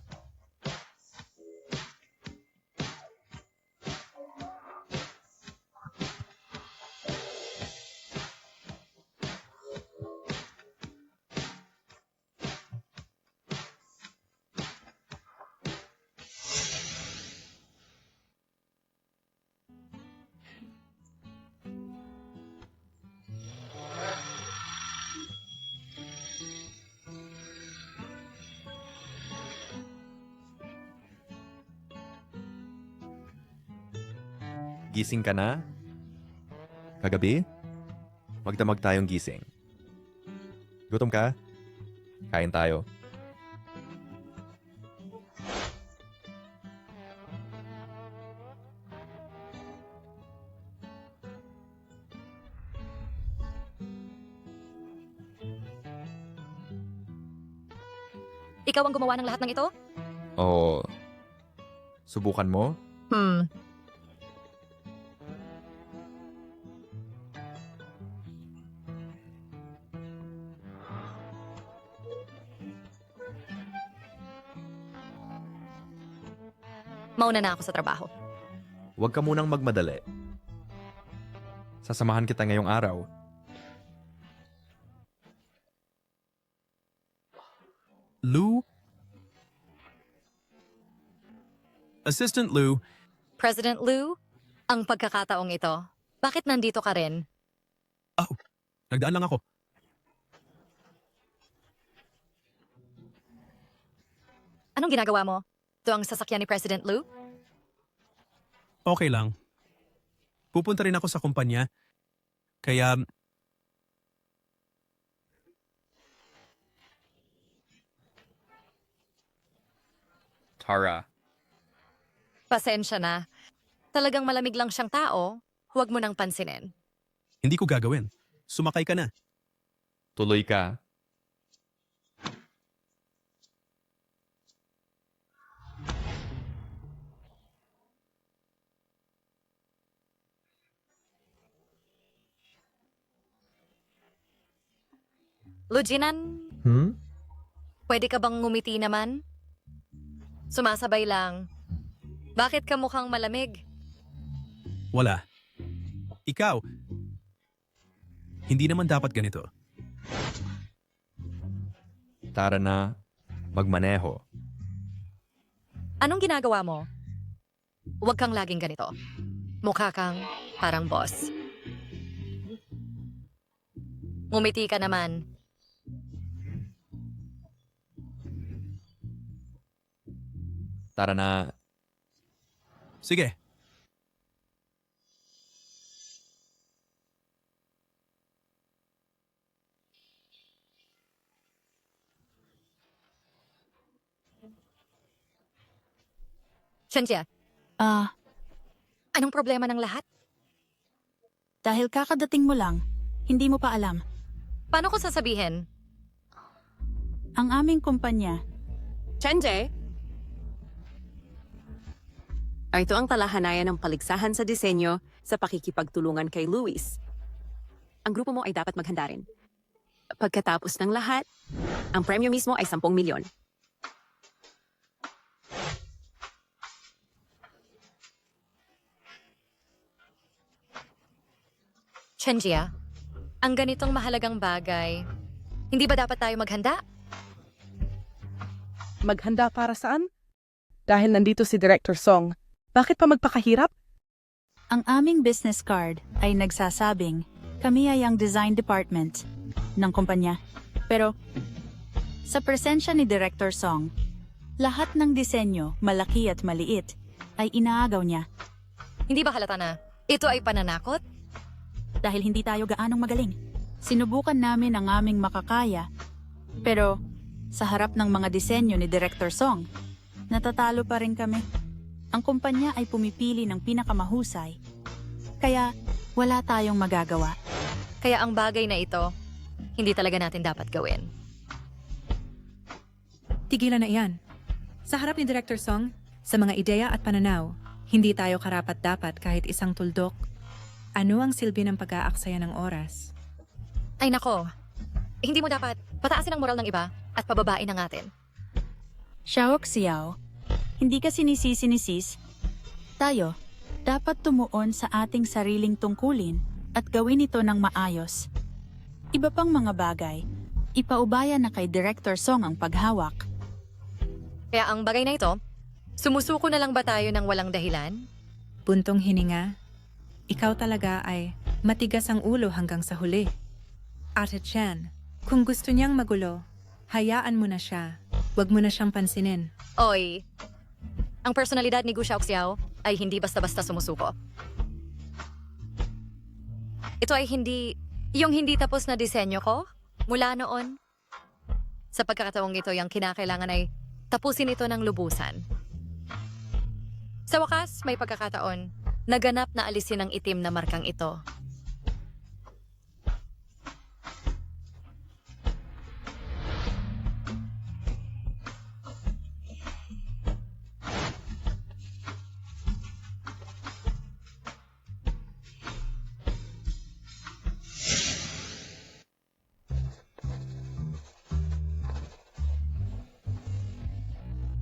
Gising ka na? Kagabi? Magdamag tayong gising. Gutom ka? Kain tayo. Ikaw ang gumawa ng lahat ng ito? O subukan mo? Mauna na ako sa trabaho. Huwag ka munang magmadali. Sasamahan kita ngayong araw. Lou? Assistant Lou, President Liu, ang pagkakataong ito, bakit nandito ka rin? nagdaan lang ako. Anong ginagawa mo? Ito ang sasakyan ni President Liu? Okay lang. Pupunta rin ako sa kumpanya. Kaya, Tara. Pasensya na. Talagang malamig lang siyang tao. Huwag mo nang pansinin. hindi ko gagawin. Sumakay ka na. Tuloy ka. Lujinan, pwede ka bang ngumiti naman? Sumasabay lang. Bakit ka mukhang malamig? Wala. Ikaw, hindi naman dapat ganito. Tara na. Magmaneho. Anong ginagawa mo? Huwag kang laging ganito. Mukha kang parang boss. Ngumiti ka naman. Tara na. Sige. Cynthia, anong problema ng lahat? Dahil kakadating mo lang, hindi mo pa alam. Paano ko sasabihin? Ang aming kumpanya. Chenje? Ito ang talahanayan ng paligsahan sa disenyo sa pakikipagtulungan kay Luis. Ang grupo mo ay dapat maghanda rin. Pagkatapos ng lahat, ang premyo mismo ay 10 milyon. Chenjia, ang ganitong mahalagang bagay, hindi ba dapat tayo maghanda? Maghanda para saan? Dahil nandito si Director Song. Bakit pa magpakahirap? Ang aming business card ay nagsasabing kami ay ang design department ng kumpanya. Pero sa presensya ni Director Song, lahat ng disenyo, malaki at maliit, ay inaagaw niya. Hindi ba halata na ito ay pananakot? Dahil hindi tayo gaanong magaling. Sinubukan namin ang aming makakaya. Pero sa harap ng mga disenyo ni Director Song, natatalo pa rin kami. Ang kumpanya ay pumipili ng pinakamahusay. Kaya wala tayong magagawa. Kaya ang bagay na ito, hindi talaga natin dapat gawin. Tigilan na iyan. Sa harap ni Director Song, sa mga ideya at pananaw, hindi tayo karapat-dapat kahit isang tuldok. Ano ang silbi ng pag-aaksaya ng oras? Ay nako, hindi mo dapat pataasin ang moral ng iba at pababain ang atin. Xiao Xiao, hindi ka sinisisi ni Sis. Tayo, dapat tumuon sa ating sariling tungkulin at gawin ito ng maayos. Iba pang mga bagay, ipaubaya na kay Director Song ang paghawak. Kaya ang bagay na ito, sumusuko na lang ba tayo ng walang dahilan? Buntong hininga, ikaw talaga ay matigas ang ulo hanggang sa huli. Ate Chen, kung gusto niyang magulo, hayaan mo na siya. Huwag mo na siyang pansinin. Oy, ang personalidad ni Gu Xiaoxiao ay hindi basta-basta sumusuko. Ito ay yung hindi tapos na disenyo ko mula noon. Sa pagkakataong ito, yung kinakailangan ay tapusin ito ng lubusan. Sa wakas, may pagkakataon, naganap na alisin ang itim na markang ito.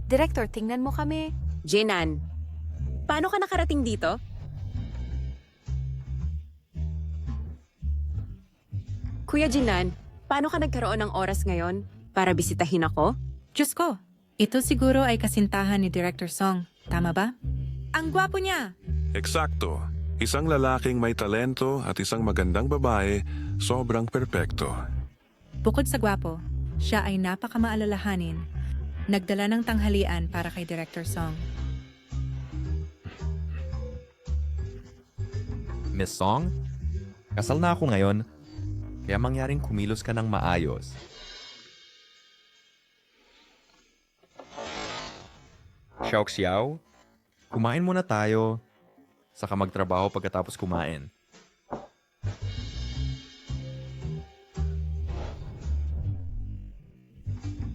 Director, tingnan mo kami. Jinan, paano ka nakarating dito? Kuya Jinan, paano ka nagkaroon ng oras ngayon para bisitahin ako? Diyos ko, ito siguro ay kasintahan ni Director Song. Tama ba? Ang gwapo niya! Eksakto. Isang lalaking may talento at isang magandang babae, sobrang perpekto. Bukod sa gwapo, siya ay napakamaalalahanin. Nagdala ng tanghalian para kay Director Song. Miss Song, kasal na ako ngayon, kaya mangyaring kumilos ka ng maayos. Xiaoxiao, kumain muna tayo, saka magtrabaho pagkatapos kumain.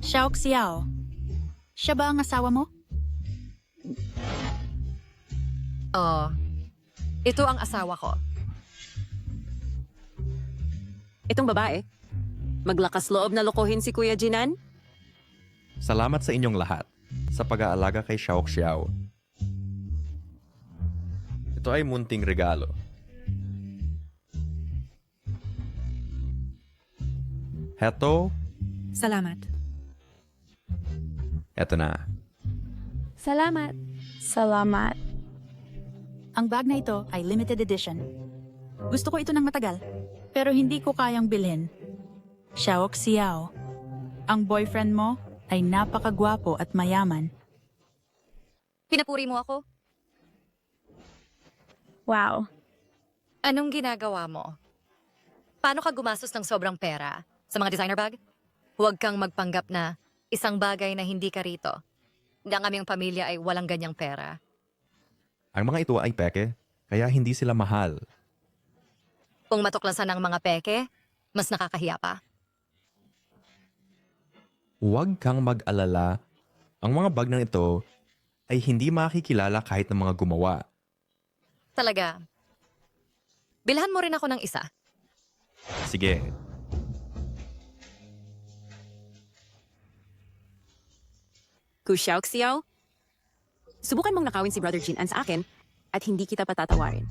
Xiao Xiao, siya ba ang asawa mo? Oh, ito ang asawa ko. Itong babae, maglakas loob na lokohin si Kuya Jinan? Salamat sa inyong lahat sa pag-aalaga kay Xiaoxiao. Ito ay munting regalo. Heto, Salamat. eto na. Salamat. Salamat. Ang bag na ito ay limited edition. Gusto ko ito ng matagal, pero hindi ko kayang bilhin. Xiao Xiao, ang boyfriend mo ay napakagwapo at mayaman. Pinapuri mo ako? Wow. Anong ginagawa mo? Paano ka gumastos ng sobrang pera sa mga designer bag? Huwag kang magpanggap na isang bagay na hindi ka rito. Ang aming pamilya ay walang ganyang pera. Ang mga ito ay peke, kaya hindi sila mahal. Kung matuklasan ng mga peke, mas nakakahiya pa. Huwag kang mag-alala. Ang mga bag ng ito ay hindi makikilala kahit ng mga gumawa. Talaga. Bilhan mo rin ako ng isa. Sige. Ku Xiaoxiao, subukan mong nakawin si Brother Jinan sa akin at hindi kita patatawarin.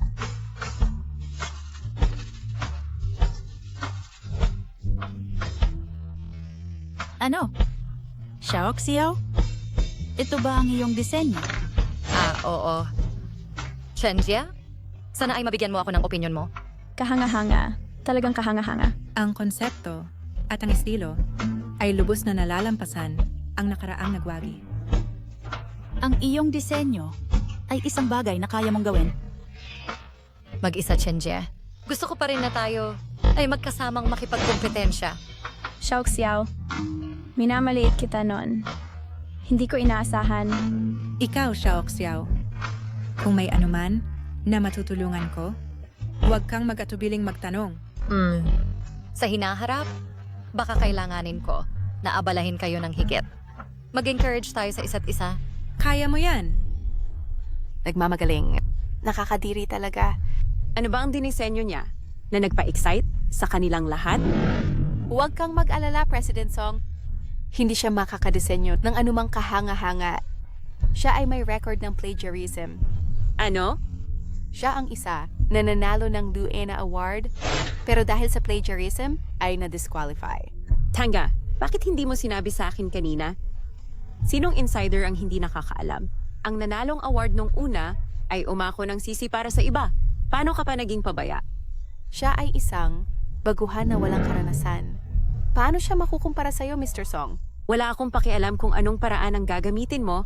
Ano? Xiao Xiao? Ito ba ang iyong disenyo? Oo. Chenjia, sana ay mabigyan mo ako ng opinion mo. Kahanga-hanga. Talagang kahanga-hanga. Ang konsepto at ang estilo ay lubos na nalalampasan ang nakaraang nagwagi. Ang iyong disenyo ay isang bagay na kaya mong gawin. Mag-isa, Chenjia. Gusto ko pa rin na tayo ay magkasamang makipagkompetensya. Xiao Xiao, minamaliit kita noon. Hindi ko inaasahan. Ikaw, Xiao Xiao, kung may anuman na matutulungan ko, Huwag kang mag-atubiling magtanong. Sa hinaharap, baka kailanganin ko na abalahin kayo ng higit. Mag-encourage tayo sa isa't isa. Kaya mo yan. Nagmamagaling. Nakakadiri talaga. Ano ba ang dinisenyo niya? Na nagpa-excite sa kanilang lahat? Huwag kang mag-alala, President Song. Hindi siya makakadesenyo ng anumang kahanga-hanga. Siya ay may record ng plagiarism. Ano? Siya ang isa na nanalo ng Duena Award, pero dahil sa plagiarism, ay na-disqualify. Tanga, bakit hindi mo sinabi sa akin kanina? Sinong insider ang hindi nakakaalam? Ang nanalong award nung una ay umako ng sisi para sa iba. Paano ka pa naging pabaya? Siya ay isang baguhan na walang karanasan. Paano siya makukumpara sa'yo, Mr. Song? Wala akong pakialam kung anong paraan ang gagamitin mo.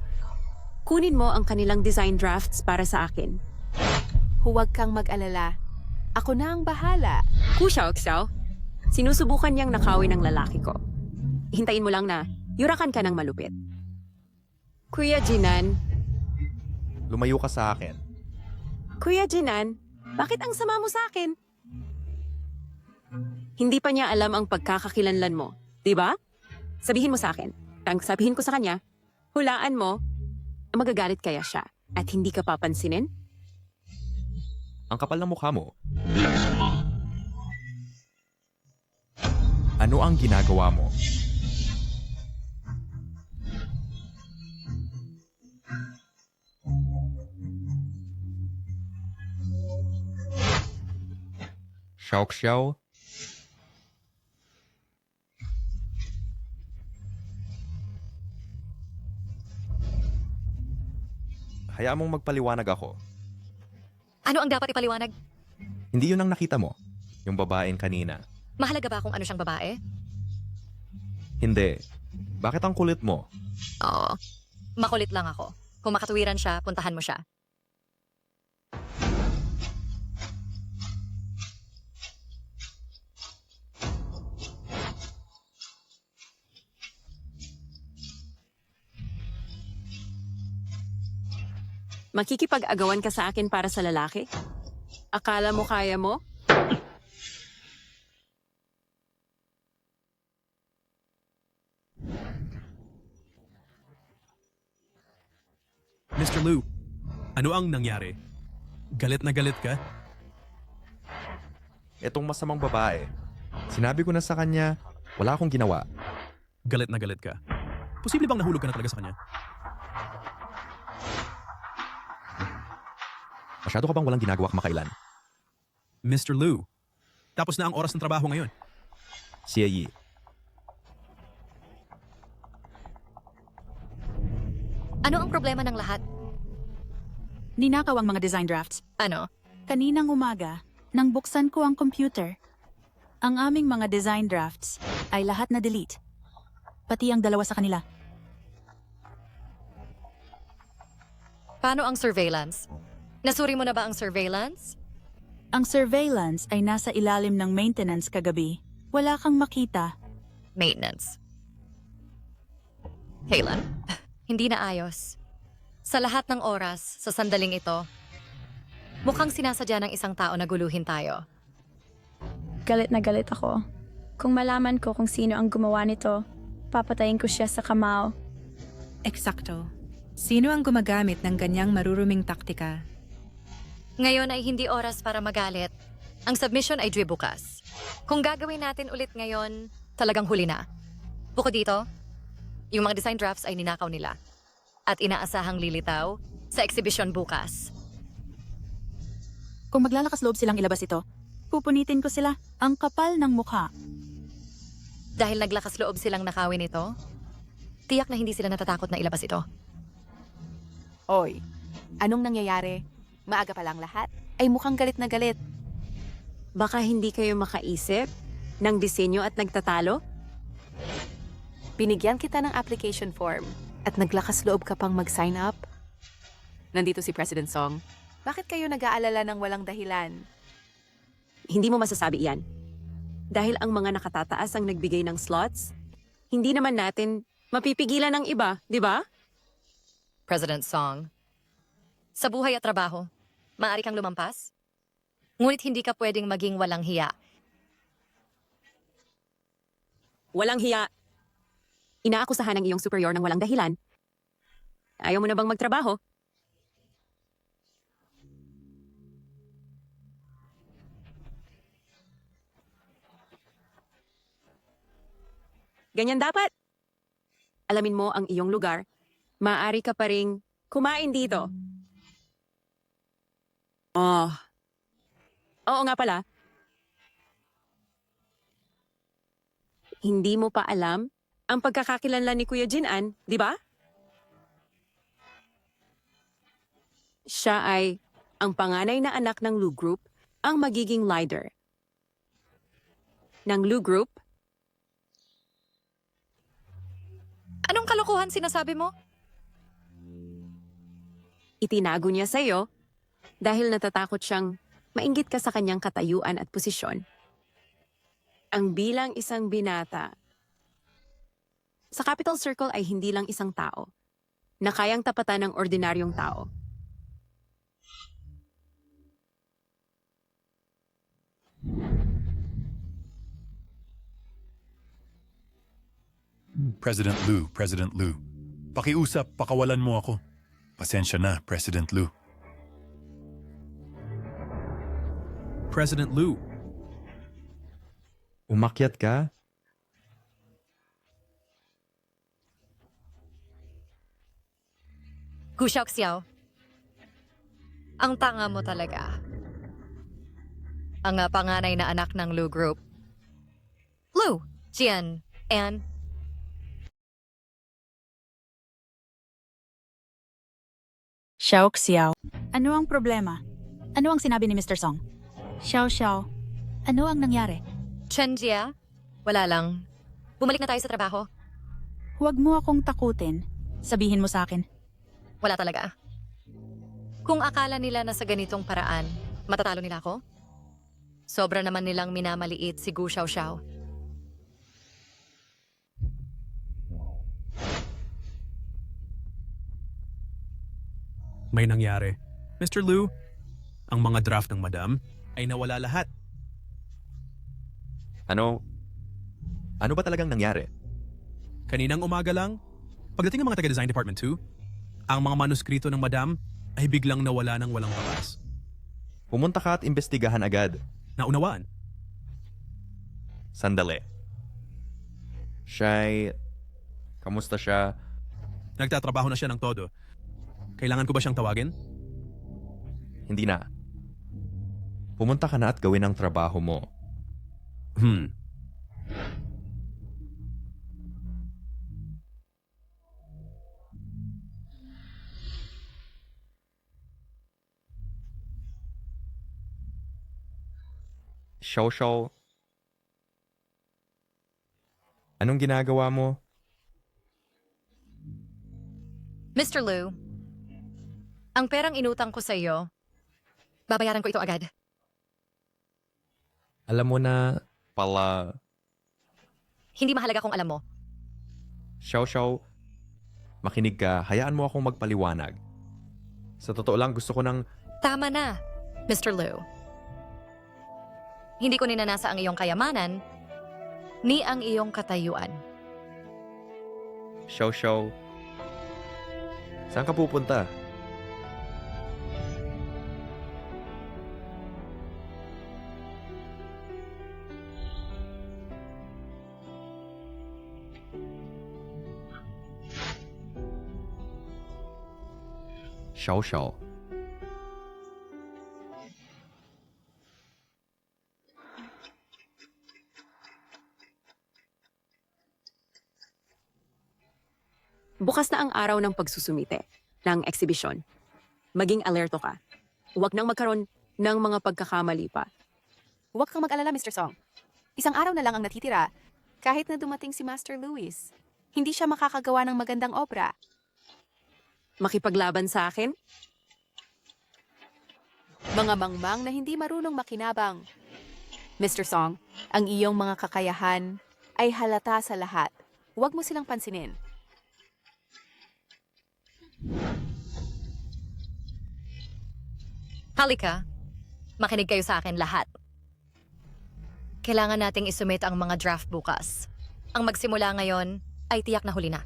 Kunin mo ang kanilang design drafts para sa akin. Huwag kang mag-alala. Ako na ang bahala. Xiao, sinusubukan niyang nakawin ang lalaki ko. Hintayin mo lang na yurakan ka ng malupit. Kuya Jinan, Lumayo ka sa akin. Kuya Jinan, bakit ang sama mo sa akin? Hindi pa niya alam ang pagkakakilanlan mo, di ba? Sabihin mo sa akin. Ang sabihin ko sa kanya, hulaan mo, magagalit kaya siya at hindi ka papansinin? Ang kapal ng mukha mo. Ano ang ginagawa mo? Xiao. Hayaan mong magpaliwanag ako. Ano ang dapat ipaliwanag? Hindi yun ang nakita mo. Yung babaeng kanina. Mahalaga ba kung ano siyang babae? Hindi. Bakit ang kulit mo? Oo. Makulit lang ako. Kung makatuwiran siya, puntahan mo siya. Makikipag-agawan ka sa akin para sa lalaki? Akala mo kaya mo? Mr. Liu, ano ang nangyari? Galit na galit ka? Etong masamang babae. Sinabi ko na sa kanya, wala akong ginawa. Galit na galit ka? Posible bang nahulog ka na talaga sa kanya? Masyado ka bang walang ginagawa kamakailan? Mr. Liu, tapos na ang oras ng trabaho ngayon. Xie Yi. Ano ang problema ng lahat? Ninakaw ang mga design drafts. Ano? Kaninang umaga, nang buksan ko ang computer, ang aming mga design drafts ay lahat na delete. Pati ang dalawa sa kanila. Paano ang surveillance? Nasuri mo na ba ang surveillance? Ang surveillance ay nasa ilalim ng maintenance kagabi. Wala kang makita. Maintenance. Kailan? Hindi na ayos. Sa lahat ng oras, sa sandaling ito, mukhang sinasadya ng isang tao na guluhin tayo. Galit na galit ako. Kung malaman ko kung sino ang gumawa nito, papatayin ko siya sa kamao. Eksakto. Sino ang gumagamit ng ganyang maruruming taktika? Ngayon ay hindi oras para magalit. Ang submission ay due bukas. Kung gagawin natin ulit ngayon, talagang huli na. Bukod dito, yung mga design drafts ay ninakaw nila. At inaasahang lilitaw sa exhibition bukas. Kung maglalakas loob silang ilabas ito, pupunitin ko sila. Ang kapal ng mukha. Dahil naglakas loob silang nakawin ito, tiyak na hindi sila natatakot na ilabas ito. Oy, anong nangyayari? Maaga pa lang lahat, ay mukhang galit na galit. Baka hindi kayo makaisip ng disenyo at nagtatalo? Binigyan kita ng application form at naglakas loob ka pang mag-sign up? Nandito si President Song. Bakit kayo nag-aalala ng walang dahilan? Hindi mo masasabi iyan. Dahil ang mga nakatataas ang nagbigay ng slots, hindi naman natin mapipigilan ng iba, di ba? President Song, sa buhay at trabaho, maaari kang lumampas? Ngunit hindi ka pwedeng maging walang hiya. Walang hiya. Inaakusahan ng iyong superior ng walang dahilan. Ayaw mo na bang magtrabaho? Ganyan dapat. Alamin mo ang iyong lugar. Maaari ka pa ring kumain dito. Oh. Oo nga pala. Hindi mo pa alam ang pagkakakilanlan ni Kuya Jinan, di ba? Siya ay ang panganay na anak ng Lu Group, ang magiging leader ng Lu Group. Anong kalokohan sinasabi mo? Itinago niya sa'yo dahil natatakot siyang mainggit ka sa kanyang katayuan at posisyon. Ang bilang isang binata sa Capital Circle ay hindi lang isang tao na kayang tapatan ng ordinaryong tao. President Lu. Pakiusap, pakawalan mo ako. Pasensya na, President Lu. President Lu, Umakyat ka? Gu Xiaoxiao. Ang tanga mo talaga. Ang panganay na anak ng Lu Group. Lu, Jian, and Xiao Xiao. Ano ang problema? Ano ang sinabi ni Mr. Song? Xiao Xiao, ano ang nangyari? Chen Jia. Wala lang. Bumalik na tayo sa trabaho. Huwag mo akong takutin. Sabihin mo sa akin. Wala talaga. Kung akala nila na sa ganitong paraan, matatalo nila ako? Sobra naman nilang minamaliit si Gu Xiaoxiao. may nangyari. Mr. Lu, ang mga draft ng madam ay nawala lahat. Ano ba talagang nangyari? Kaninang umaga lang, pagdating ng mga taga-design department 2, ang mga manuskrito ng madam ay biglang nawala ng walang bakas. Pumunta ka at imbestigahan agad. Naunawaan. Sandali. Kamusta siya? Nagtatrabaho na siya ng todo. Kailangan ko ba siyang tawagin? Hindi na. Pumunta ka na at gawin ang trabaho mo. Xiao, anong ginagawa mo? Mr. Lu, ang perang inutang ko sa iyo, babayaran ko ito agad. Alam mo na pala... Hindi mahalaga kung alam mo. Xiao, makinig ka. Hayaan mo akong magpaliwanag. Sa totoo lang, gusto ko ng... Tama na, Mr. Lu. Hindi ko ninanasa ang iyong kayamanan, ni ang iyong katayuan. Xiao, saan ka pupunta? Xiao. Bukas na ang araw ng pagsusumite ng eksibisyon. Maging alerto ka. Huwag nang magkaroon ng mga pagkakamali pa. Huwag kang mag-alala, Mr. Song. Isang araw na lang ang natitira, kahit na dumating si Master Louis. Hindi siya makakagawa ng magandang obra. Makipaglaban sa akin? Mga mangmang na hindi marunong makinabang. Mr. Song, ang iyong mga kakayahan ay halata sa lahat. Huwag mo silang pansinin. Halika, Makinig kayo sa akin lahat. Kailangan nating isumit ang mga draft bukas. Ang magsimula ngayon ay tiyak na huli na.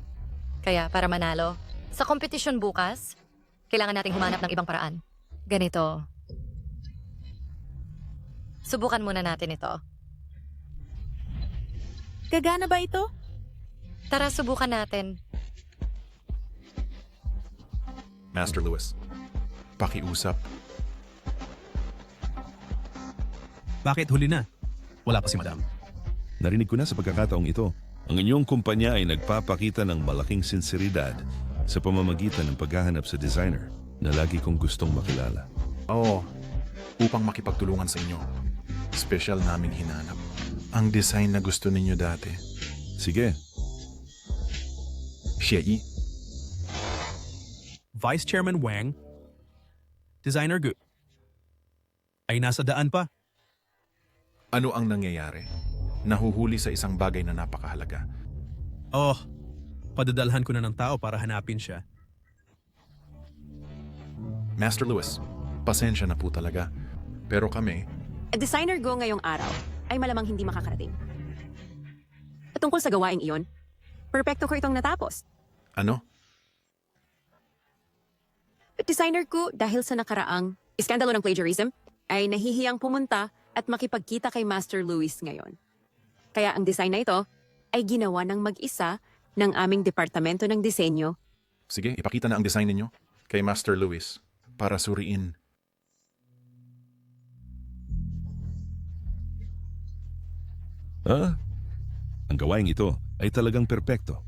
Kaya para manalo, sa kompetisyon bukas, kailangan nating humanap ng ibang paraan. Ganito. Subukan muna natin ito. Gagana ba ito? Tara, subukan natin. Master Lewis, pakiusap. Bakit huli na? Wala pa si Madam. Narinig ko na sa pagkakataong ito, ang inyong kumpanya ay nagpapakita ng malaking sinseridad sa pamamagitan ng paghahanap sa designer na lagi kong gustong makilala. Oo, upang makipagtulungan sa inyo. Special namin hinanap. Ang design na gusto ninyo dati. Sige. Xie Vice Chairman Wang, Designer Gu, ay nasa daan pa. Ano ang nangyayari? Nahuhuli sa isang bagay na napakahalaga. Oh, padadalhan ko na ng tao para hanapin siya. Master Lewis, pasensya na po talaga. Pero kami, Designer Go ngayong araw ay malamang hindi makakarating. At tungkol sa gawaing iyon, perpekto ko itong natapos. ano? Designer ko dahil sa nakaraang iskandalo ng plagiarism ay nahihiyang pumunta at makipagkita kay Master Lewis ngayon. Kaya ang design na ito ay ginawa ng mag-isa ng aming departamento ng disenyo. Sige, ipakita na ang design ninyo kay Master Lewis para suriin. Ang gawaing ito ay talagang perpekto.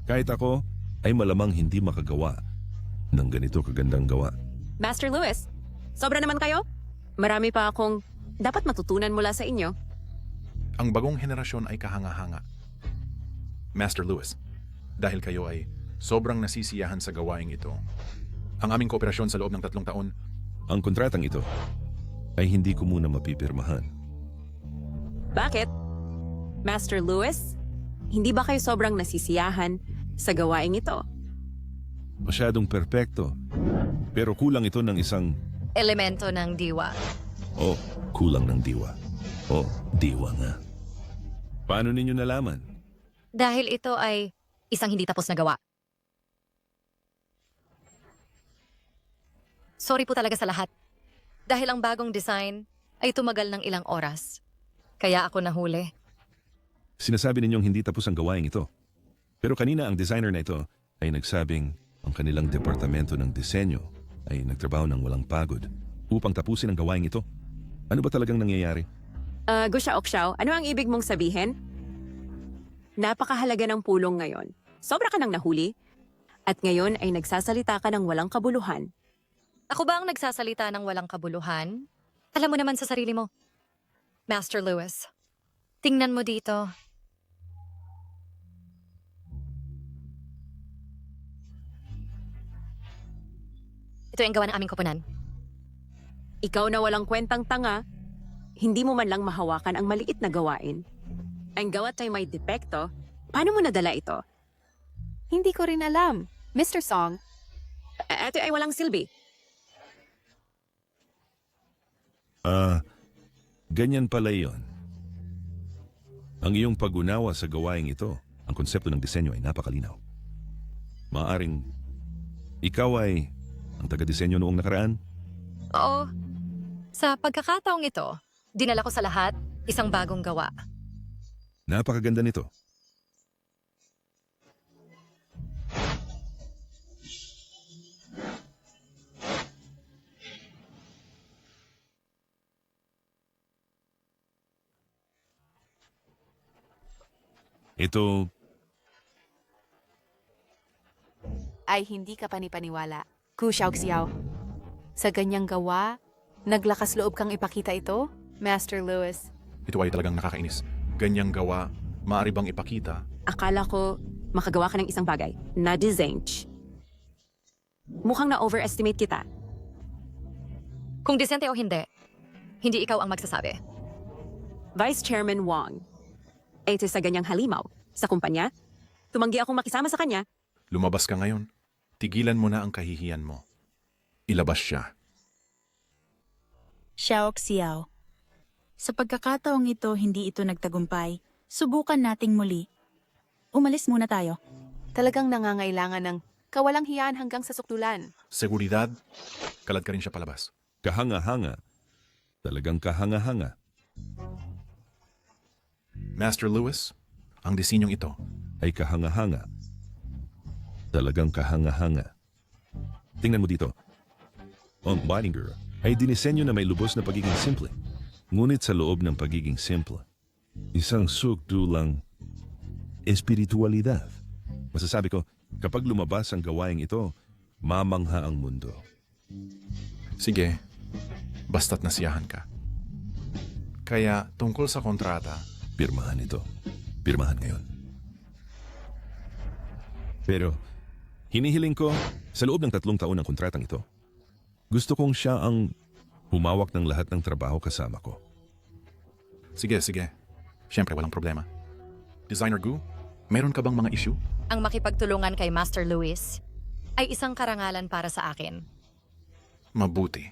Kahit ako ay malamang hindi makagawa ng ganito kagandang gawa. Master Lewis, sobra naman kayo? Marami pa akong dapat matutunan mula sa inyo. Ang bagong henerasyon ay kahanga-hanga. Master Lewis, dahil kayo ay sobrang nasisiyahan sa gawaing ito, ang aming kooperasyon sa loob ng 3 taon, Ang kontratang ito ay hindi ko muna mapipirmahan. Bakit? Master Lewis, hindi ba kayo sobrang nasisiyahan sa gawaing ito? Masyadong perpekto. Pero kulang ito ng isang Elemento ng diwa. kulang ng diwa. Diwa nga. Paano ninyo nalaman? Dahil ito ay isang hindi tapos na gawa. Sorry po talaga sa lahat. Dahil ang bagong design ay tumagal ng ilang oras. Kaya ako nahuli. Sinasabi ninyong hindi tapos ang gawaing ito. Pero kanina ang designer na ito ay nagsabing ang kanilang departamento ng disenyo ay nagtrabaho ng walang pagod upang tapusin ang gawaing ito. Ano ba talagang nangyayari? Gusha Okshaw, ano ang ibig mong sabihin? Napakahalaga ng pulong ngayon. Sobra ka nang nahuli. At ngayon ay nagsasalita ka ng walang kabuluhan. Ako ba ang nagsasalita ng walang kabuluhan? Alam mo naman sa sarili mo. Master Lewis, tingnan mo dito. Ito ang gawa ng aming koponan. Ikaw na walang kwentang tanga, hindi mo man lang mahawakan ang maliit na gawain. Ang gawat ay may depekto, paano mo nadala ito? Hindi ko rin alam. Mr. Song, Ito ay walang silbi. Ganyan pala iyon. Ang iyong pag-unawa sa gawaing ito, ang konsepto ng disenyo ay napakalinaw. Maaring ikaw ay ang taga-disenyo noong nakaraan? Oo. Sa pagkakataong ito, dinala ko sa lahat isang bagong gawa. Napakaganda nito. Ito, ay hindi ka panipaniwala. Kusyaw Xiao. Sa ganyang gawa, naglakas loob kang ipakita ito, Master Lewis. Ito ay talagang nakakainis. Ganyang gawa, maaari bang ipakita? Akala ko makagawa ka ng isang bagay na design. Mukhang na-overestimate kita. Kung disente o hindi ikaw ang magsasabi. Vice Chairman Wang, ito sa ganyang halimaw sa kumpanya, tumanggi akong makisama sa kanya. Lumabas ka ngayon. Tigilan mo na ang kahihiyan mo. Ilabas siya. Xiao Xiao. Sa pagkakataong ito, hindi ito nagtagumpay. Subukan nating muli. Umalis muna tayo. Talagang nangangailangan ng kawalang hiyaan hanggang sa sukdulan. Seguridad, kalad ka rin siya palabas. Kahanga-hanga. Talagang kahanga-hanga. Master Lewis, ang disenyong ito Ay kahanga-hanga. Talagang kahanga-hanga. Tingnan mo dito. Ang Weininger ay dinisenyo na may lubos na pagiging simple. Ngunit sa loob ng pagiging simple, isang sukdulang espiritualidad. Masasabi ko, kapag lumabas ang gawaing ito, mamangha ang mundo. Sige, basta't nasiyahan ka. Kaya tungkol sa kontrata, Pirmahan ito. Pirmahan ngayon. Pero, hinihiling ko, sa loob ng 3 taon ng kontratang ito, gusto kong siya ang humawak ng lahat ng trabaho kasama ko. sige. Siyempre walang problema. Designer Gu, meron ka bang mga issue? Ang makipagtulungan kay Master Lewis ay isang karangalan para sa akin. Mabuti.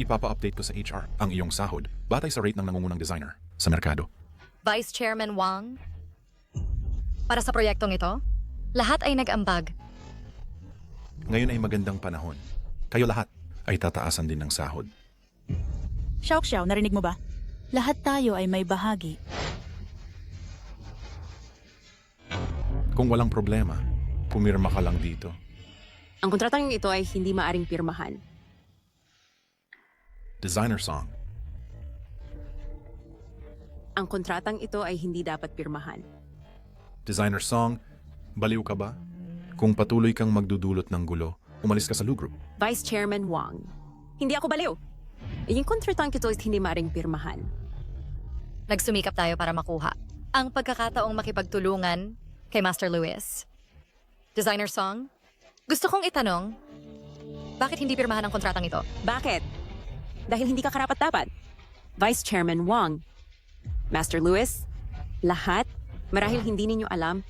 Ipapa-update ko sa HR ang iyong sahod batay sa rate ng nangungunang designer sa merkado. Vice Chairman Wang, para sa proyektong ito, lahat ay nag-ambag. Ngayon ay magandang panahon. Kayo lahat ay tataasan din ng sahod. Xiao Xiao, narinig mo ba? Lahat tayo ay may bahagi. Kung walang problema, pumirma ka lang dito. Ang kontratang ito ay hindi maaring pirmahan. Designer song. Ang kontratang ito ay hindi dapat pirmahan. Designer song, baliw ka ba? Kung patuloy kang magdudulot ng gulo, umalis ka sa Lu Group. Vice Chairman Wang, hindi ako baliw. Yung kontratang ito ay hindi maaring pirmahan. Nagsumikap tayo para makuha ang pagkakataong makipagtulungan kay Master Lewis. Designer Song, gusto kong itanong, bakit hindi pirmahan ang kontratang ito? Bakit? Dahil hindi ka karapat-dapat. Vice Chairman Wang, Master Lewis, lahat, marahil hindi ninyo alam,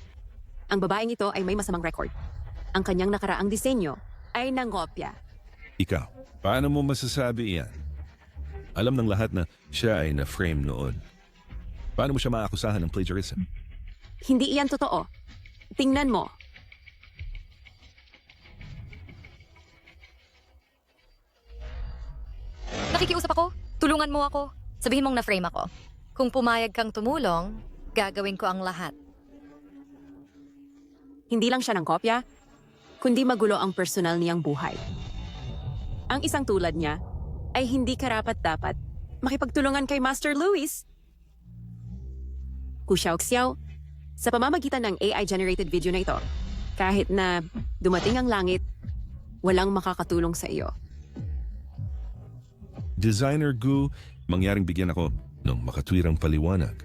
ang babaeng ito ay may masamang record. Ang kanyang nakaraang disenyo ay nangopya. Ikaw, paano mo masasabi iyan? Alam ng lahat na siya ay na-frame noon. Paano mo siya maakusahan ng plagiarism? Hindi iyan totoo. Tingnan mo. Nakikiusap ako, tulungan mo ako. Sabihin mong na-frame ako. Kung pumayag kang tumulong, gagawin ko ang lahat. Hindi lang siya ng kopya, kundi magulo ang personal niyang buhay. Ang isang tulad niya ay hindi karapat-dapat makipagtulungan kay Master Lewis. Ku Xiao, sa pamamagitan ng AI-generated video na ito, kahit na dumating ang langit, walang makakatulong sa iyo. Designer Gu, mangyaring bigyan ako ng makatwirang paliwanag.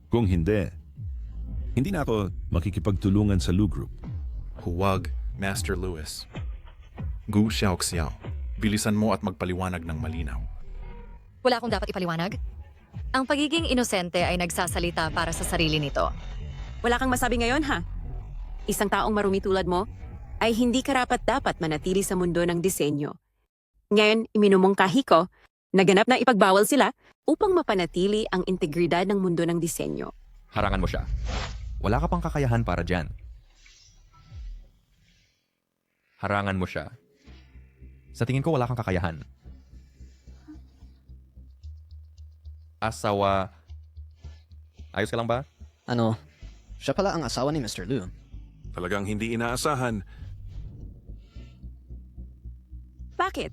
Kung hindi na ako makikipagtulungan sa Lu Group. Huwag, Master Lewis. Gu Xiao, bilisan mo at magpaliwanag ng malinaw. Wala akong dapat ipaliwanag. Ang pagiging inosente ay nagsasalita para sa sarili nito. Wala kang masabi ngayon, ha? Isang taong marumi tulad mo ay hindi karapat-dapat manatili sa mundo ng disenyo. Ngayon, iminumungkahi ko na ganap na ipagbawal sila upang mapanatili ang integridad ng mundo ng disenyo. Harangan mo siya. Wala ka pang kakayahan para dyan. Harangan mo siya. Sa tingin ko wala kang kakayahan. Asawa. Ayos ka lang ba? Ano, siya pala ang asawa ni Mr. Lu. Talagang hindi inaasahan. Bakit?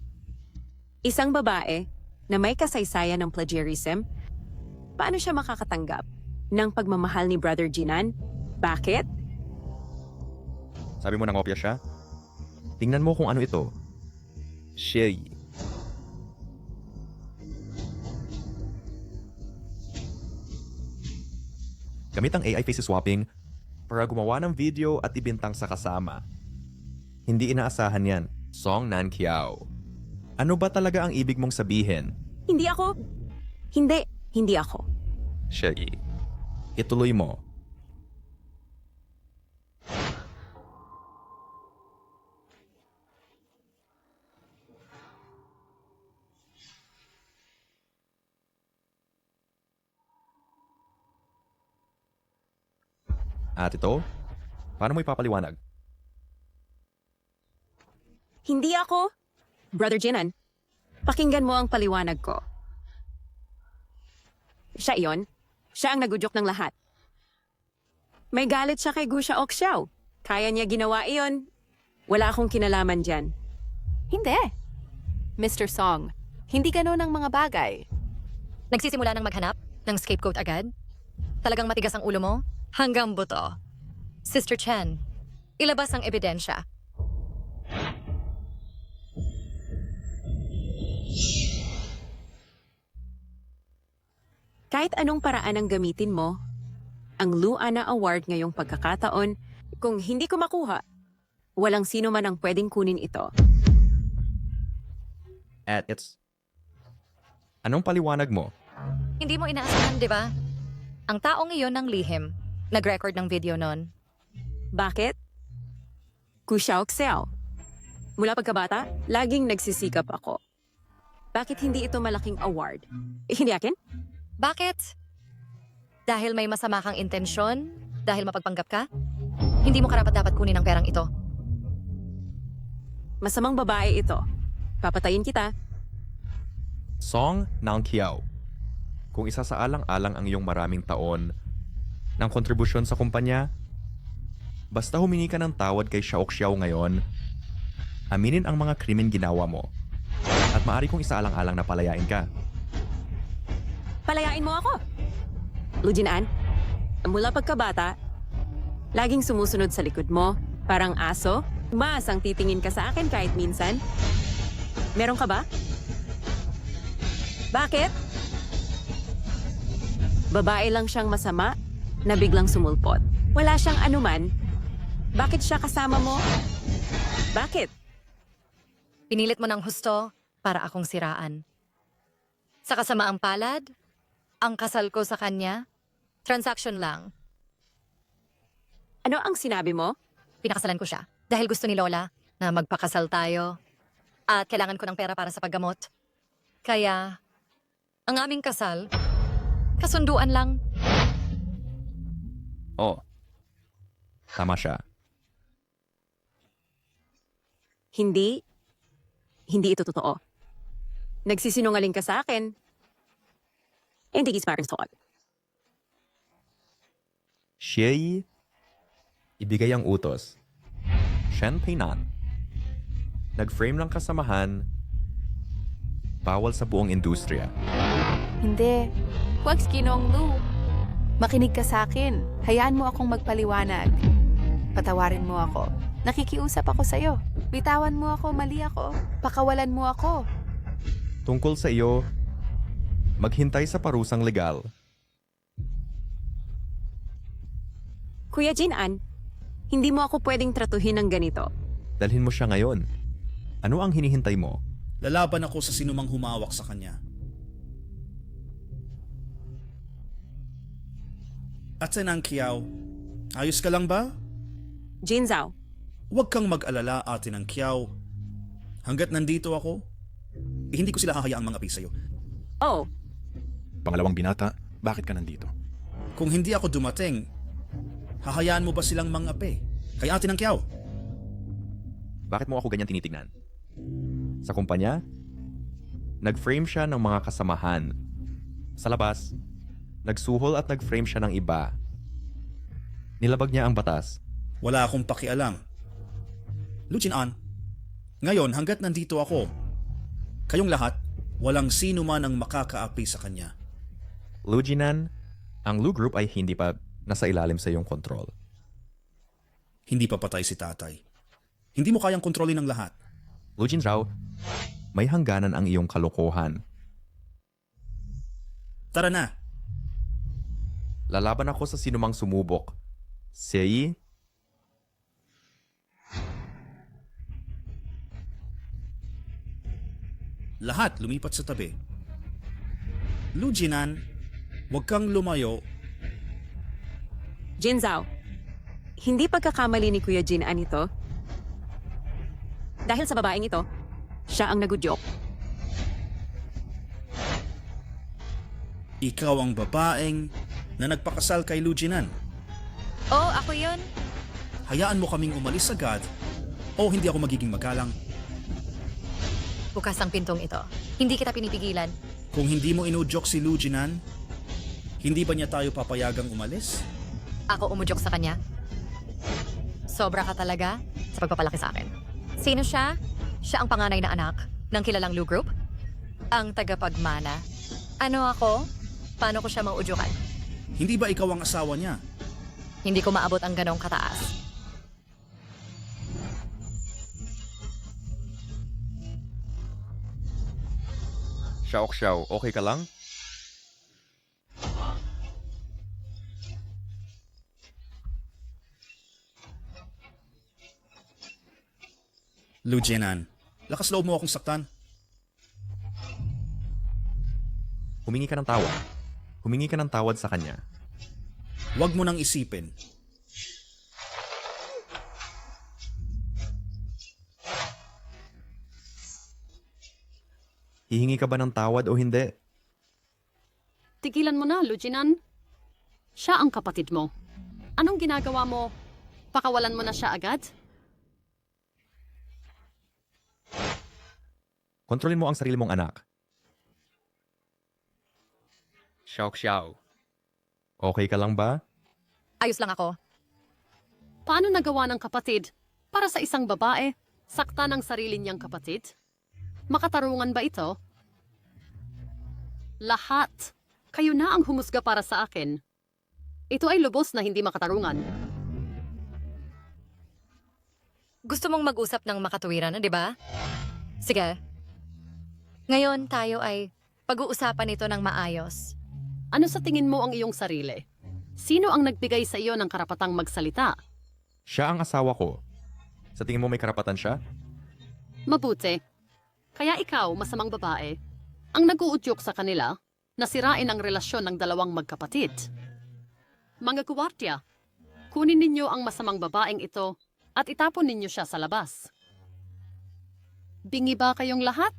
Isang babae na may kasaysayan ng plagiarism, paano siya makakatanggap ng pagmamahal ni Brother Jinan? Bakit? Sabi mo nangopya siya? Tingnan mo kung ano ito. Shay. Gamit ang AI face swapping para gumawa ng video at ibintang sa kasama. Hindi inaasahan yan, Song Nan Kiao. Ano ba talaga ang ibig mong sabihin? Hindi ako. Hindi ako. Shay, ituloy mo. At ito, paano mo ipapaliwanag? Hindi ako. Brother Jinan, pakinggan mo ang paliwanag ko. Siya iyon. Siya ang nagudyok ng lahat. May galit siya kay Gu Xiaoxiao. Kaya niya ginawa iyon. Wala akong kinalaman dyan. Hindi. Mr. Song, hindi ganun ang mga bagay. Nagsisimula ng maghanap ng scapegoat agad? Talagang matigas ang ulo mo? Hanggang buto. Sister Chen, ilabas ang ebidensya. Kahit anong paraan ang gamitin mo, ang Lu Ana Award ngayong pagkakataon, kung hindi ko makuha, walang sino man ang pwedeng kunin ito. At anong paliwanag mo? Hindi mo inaasahan, di ba? Ang taong iyon ng lihim, nag-record ng video nun. Bakit? Gu Xiaoxiao. Mula pagkabata, laging nagsisikap ako. Bakit hindi ito malaking award? Hindi akin? Bakit? Dahil may masama kang intensyon? Dahil mapagpanggap ka? Hindi mo karapat-dapat kunin ang perang ito. Masamang babae ito. Papatayin kita. Song Nang Kiao. Kung isa sa alang-alang ang iyong maraming taon ng kontribusyon sa kumpanya, basta humingi ka ng tawad kay Xiaoxiao ngayon, aminin ang mga krimen ginawa mo at maaari kong isaalang-alang na palayain ka. Palayain mo ako. Lu Jinan, mula pagkabata, laging sumusunod sa likod mo, parang aso. Mas ang titingin ka sa akin kahit minsan. Meron ka ba? Bakit? Babae lang siyang masama na biglang sumulpot. Wala siyang anuman. Bakit siya kasama mo? Bakit? Pinilit mo ng husto para akong siraan. Sa kasamaang palad, ang kasal ko sa kanya, transaction lang. Ano ang sinabi mo? Pinakasalan ko siya dahil gusto ni Lola na magpakasal tayo at kailangan ko ng pera para sa paggamot. Kaya, ang aming kasal, kasunduan lang. Oh, tama siya. Hindi ito totoo. Nagsisinungaling ka sa akin. Hindi gisparang soon. Xie ibigay ang utos. Shen Peinan. Nag-frame ng kasamahan, bawal sa buong industriya. Hindi. Huwag Skinong Lu. Makinig ka sa akin. Hayaan mo akong magpaliwanag. Patawarin mo ako. Nakikiusap ako sa'yo. Bitawan mo ako, mali ako. Pakawalan mo ako. Tungkol sa iyo, maghintay sa parusang legal. Kuya Jinan, hindi mo ako pwedeng tratuhin ng ganito. Dalhin mo siya ngayon. Ano ang hinihintay mo? Lalaban ako sa sinumang humawak sa kanya. At Nang Kiao, ayos ka lang ba? Jin Zhao. Huwag kang mag-alala, Ate Nang Kiao. Hanggat nandito ako, hindi ko sila hahayaang mga api sa'yo. Oh. Pangalawang binata, bakit ka nandito? Kung hindi ako dumating, hahayaan mo ba silang mga api? Kay Ate Nang Kiao? Bakit mo ako ganyan tinitignan? Sa kumpanya, nag-frame siya ng mga kasamahan. Sa labas, nagsuhol at nag-frame siya ng iba. Nilabag niya ang batas. Wala akong pakialam. Lu Jinan, ngayon hanggat nandito ako, kayong lahat, walang sino man ang makakaapi sa kanya. Lu Jinan, ang Lu Group ay hindi pa nasa ilalim sa iyong kontrol. Hindi pa patay si tatay. Hindi mo kayang kontrolin ang lahat. Lu Jinzhao, may hangganan ang iyong kalokohan. Tara na. Lalaban ako sa sinumang sumubok. Sei? Lahat lumipat sa tabi. Lu Jinan, huwag kang lumayo. Jin Zhao, hindi pagkakamali ni Kuya Jinan ito. Dahil sa babaeng ito, siya ang nagudyok. Ikaw ang babaeng na nagpakasal kay Lu Jinan. Oh, ako yun. Hayaan mo kaming umalis agad o hindi ako magiging magalang. Bukas ang pintong ito. Hindi kita pinipigilan. Kung hindi mo inudyok si Lu Jinan, hindi ba niya tayo papayagang umalis? Ako umudyok sa kanya. Sobra ka talaga sa pagpapalaki sa akin. Sino siya? Siya ang panganay na anak ng kilalang Lu Group? Ang tagapagmana. Ano ako? Paano ko siya maudyukan? Hindi ba ikaw ang asawa niya? Hindi ko maabot ang ganong kataas. Xiao, okay ka lang? Lu Jinan, lakas loob mo akong saktan. Humingi ka ng tawad. Humingi ka ng tawad sa kanya. Huwag mo nang isipin. Hihingi ka ba ng tawad o hindi? Tigilan mo na, Lujinan. Siya ang kapatid mo. Anong ginagawa mo? Pakawalan mo na siya agad? Kontrolin mo ang sarili mong anak. Xiao. Okay ka lang ba? Ayos lang ako. Paano nagawa ng kapatid para sa isang babae sakta ng sarili niyang kapatid? Makatarungan ba ito? Lahat. Kayo na ang humusga para sa akin. Ito ay lubos na hindi makatarungan. Gusto mong mag-usap ng makatuwiran, di ba? Sige. Ngayon tayo ay pag-uusapan ito ng maayos. Ano sa tingin mo ang iyong sarili? Sino ang nagbigay sa iyo ng karapatang magsalita? Siya ang asawa ko. Sa tingin mo may karapatan siya? Mabuti. Kaya ikaw, masamang babae, ang nag-uudyok sa kanila na sirain ang relasyon ng dalawang magkapatid. Mga guwardiya, kunin ninyo ang masamang babaeng ito at itapon ninyo siya sa labas. Bingi ba kayong lahat?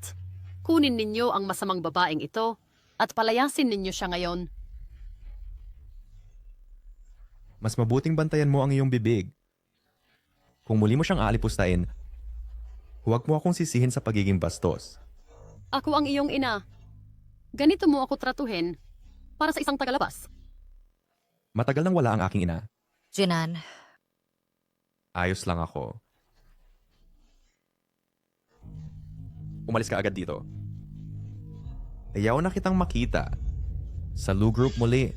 Kunin ninyo ang masamang babaeng ito at palayasin ninyo siya ngayon. Mas mabuting bantayan mo ang iyong bibig. Kung muli mo siyang aalipustahin, huwag mo akong sisihin sa pagiging bastos. Ako ang iyong ina. Ganito mo ako tratuhin para sa isang tagalabas. Matagal nang wala ang aking ina. Jinan, Ayos lang ako. Umalis ka agad dito. Ayaw na kitang makita. Sa Lu Group muli.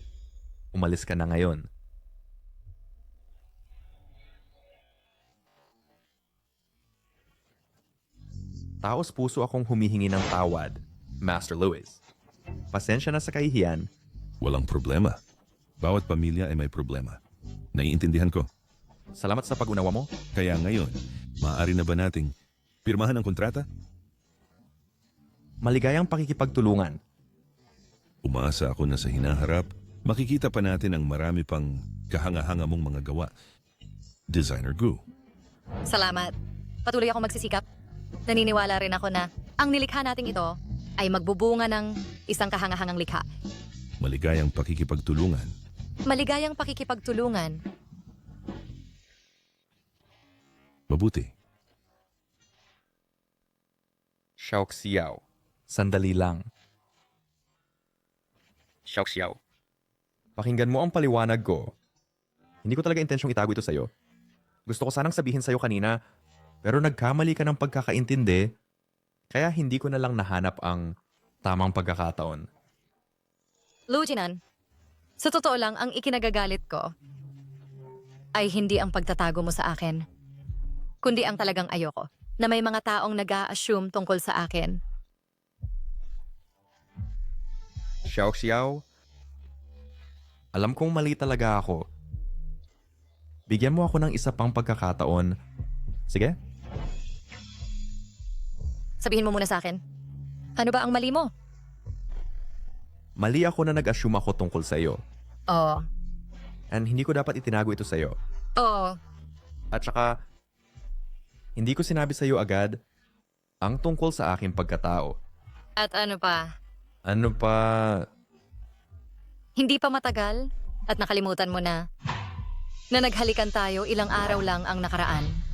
Umalis ka na ngayon. Taos puso akong humihingi ng tawad, Master Lewis. Pasensya na sa kahihiyan. Walang problema. Bawat pamilya ay may problema. Naiintindihan ko. Salamat sa pag-unawa mo. Kaya ngayon, maaari na ba nating pirmahan ang kontrata? Maligayang pakikipagtulungan. Umaasa ako na sa hinaharap, makikita pa natin ang marami pang kahanga-hanga mong mga gawa. Designer Gu. salamat. Patuloy akong magsisikap. Naniniwala rin ako na ang nilikha nating ito ay magbubunga ng isang kahangahangang likha. Maligayang pakikipagtulungan. Maligayang pakikipagtulungan. Mabuti. Xiao. Sandali lang. Xiao. Pakinggan mo ang paliwanag ko. Hindi ko talaga intensyong itago ito sa'yo. Gusto ko sanang sabihin sa'yo kanina, pero nagkamali ka ng pagkakaintindi, kaya hindi ko na lang nahanap ang tamang pagkakataon. Lujinan, sa totoo lang, ang ikinagagalit ko ay hindi ang pagtatago mo sa akin, kundi ang talagang ayoko na may mga taong nag-a-assume tungkol sa akin. Xiao, alam kong mali talaga ako. Bigyan mo ako ng isa pang pagkakataon. Sige? Sabihin mo muna sa akin, ano ba ang mali mo? Mali ako na nag-assume ako tungkol sa iyo. Oo. And hindi ko dapat itinago ito sa iyo. Oo. At saka, hindi ko sinabi sa iyo agad ang tungkol sa aking pagkatao. At ano pa? Ano pa? Hindi pa matagal at nakalimutan mo na na naghalikan tayo ilang araw lang ang nakaraan.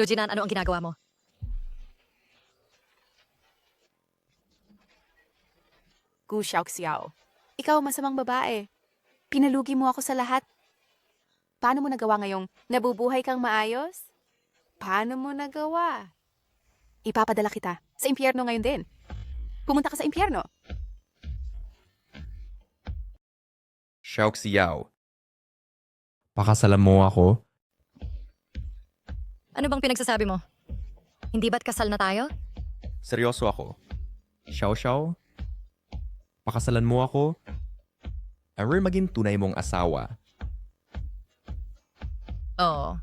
Lujinan, ano ang ginagawa mo? Gu Xiaoxiao, ikaw ang masamang babae. Pinalugi mo ako sa lahat. Paano mo nagawa ngayong nabubuhay kang maayos? Paano mo nagawa? Ipapadala kita sa impyerno ngayon din. Pumunta ka sa impyerno. Xiao, pakasalan mo ako? Ano bang pinagsasabi mo? Hindi ba't kasal na tayo? Seryoso ako. Xiao, pakasalan mo ako? Ever maging tunay mong asawa? Oo.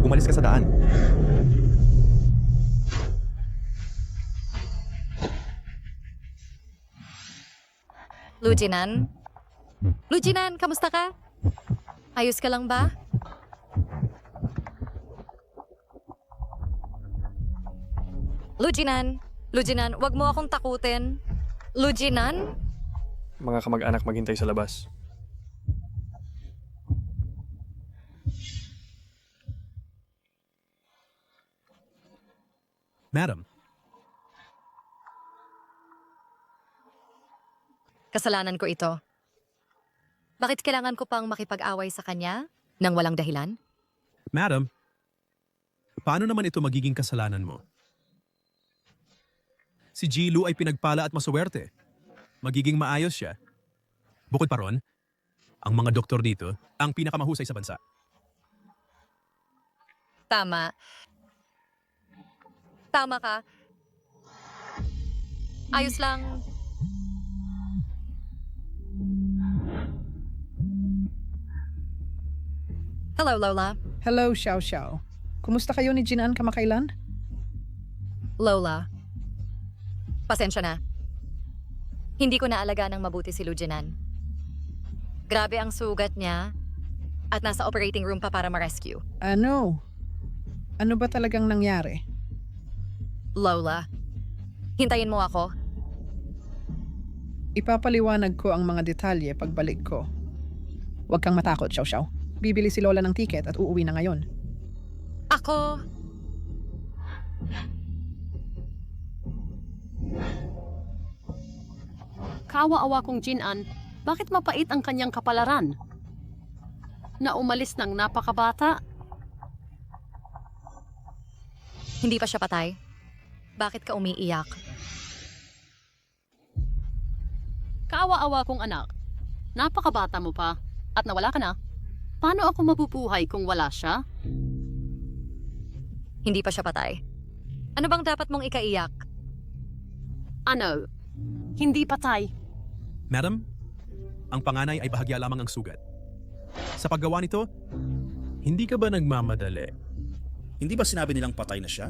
Umalis ka sa daan. Lujinan? Lujinan, kamusta ka? Ayos ka lang ba? Lujinan, wag mo akong takutin. Lujinan? Mga kamag-anak maghintay sa labas. Madam, Kasalanan ko ito. Bakit kailangan ko pang makipag-away sa kanya nang walang dahilan? Madam, paano naman ito magiging kasalanan mo? Si Jilu ay pinagpala at maswerte. Magiging maayos siya. Bukod pa ron, ang mga doktor dito ang pinakamahusay sa bansa. Tama. Tama ka. Ayos lang. Hello, Lola. Hello, Xiao Xiao. Kumusta kayo ni Jinan kamakailan? Lola. Pasensya na. Hindi ko naalaga ng mabuti si Lujinan. Grabe ang sugat niya at nasa operating room pa para ma-rescue. Ano? Ano ba talagang nangyari? Lola, hintayin mo ako. Ipapaliwanag ko ang mga detalye pagbalik ko. Huwag kang matakot, Xiao Xiao. Bibili si Lola ng tiket at uuwi na ngayon. Ako... Kawa-awa kong Jinan, bakit mapait ang kanyang kapalaran? Na umalis ng napakabata? Hindi pa siya patay. Bakit ka umiiyak? Kawa-awa kong anak, napakabata mo pa at nawala ka na. Paano ako mabubuhay kung wala siya? Hindi pa siya patay. Ano bang dapat mong ikaiyak? Ano? Hindi patay. Madam, ang panganay ay bahagya lamang ang sugat. Sa paggawa nito, hindi ka ba nagmamadali? Hindi ba sinabi nilang patay na siya?